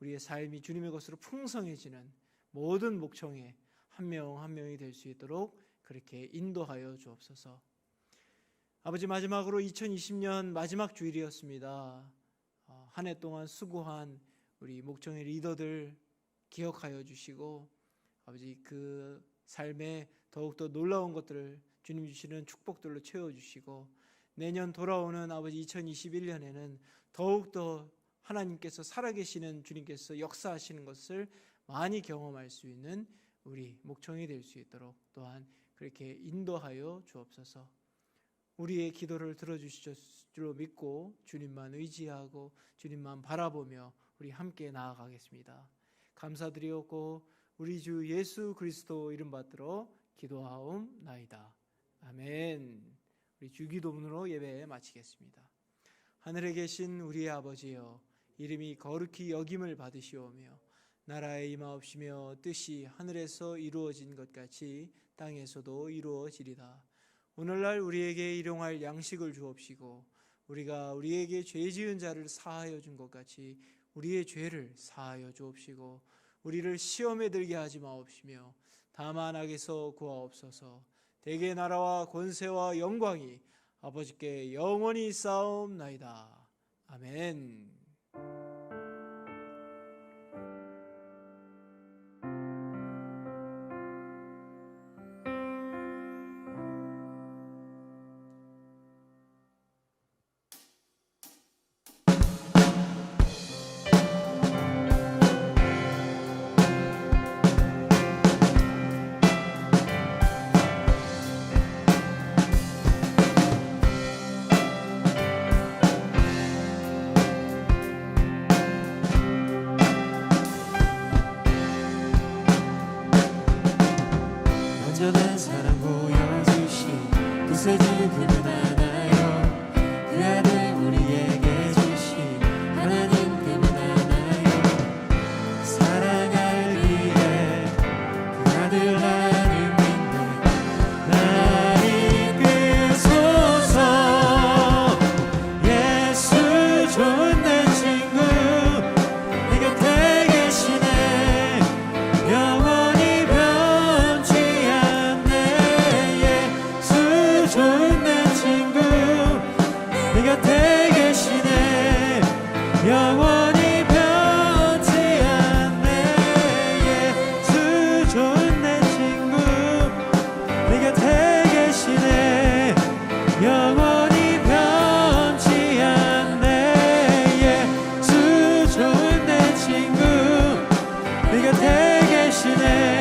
우리의 삶이 주님의 것으로 풍성해지는 모든 목청에 한 명 한 명이 될 수 있도록 그렇게 인도하여 주옵소서. 아버지, 마지막으로 2020년 마지막 주일이었습니다. 한 해 동안 수고한 우리 목청의 리더들 기억하여 주시고 아버지 그 삶에 더욱더 놀라운 것들을 주님 주시는 축복들로 채워주시고 내년 돌아오는 아버지 2021년에는 더욱더 하나님께서 살아계시는 주님께서 역사하시는 것을 많이 경험할 수 있는 우리 목청이 될 수 있도록 또한 그렇게 인도하여 주옵소서. 우리의 기도를 들어주실 줄로 믿고 주님만 의지하고 주님만 바라보며 우리 함께 나아가겠습니다. 감사드리옵고 우리 주 예수 그리스도 이름 받들어 기도하옵나이다. 아멘. 우리 주기도문으로 예배 마치겠습니다. 하늘에 계신 우리의 아버지여, 이름이 거룩히 여김을 받으시오며 나라에 임하옵시며 뜻이 하늘에서 이루어진 것 같이 땅에서도 이루어지리다. 오늘날 우리에게 일용할 양식을 주옵시고 우리가 우리에게 죄 지은 자를 사하여 준 것 같이 우리의 죄를 사하여 주옵시고 우리를 시험에 들게 하지 마옵시며 다만 악에서 구하옵소서. 대개 나라와 권세와 영광이 아버지께 영원히 있사옵나이다. 아멘. 온전한 사랑 보여주신 구세주 그분 하나요. 그 아들 우리에게 주신 하나님 그분 하나요. 사랑하기에 그 아들 나를 믿네 날 이끄소서. 예수 좋은 내 친구 네 곁에 계시네. 영원히 변치 좋은 내 친구 네 곁에 계시네. 영원히 변치 않네. 예수 좋은 내 친구 네 곁에 계시네. 영원히 변치 않네. 예수 좋은 내 친구 네 곁에 계시네.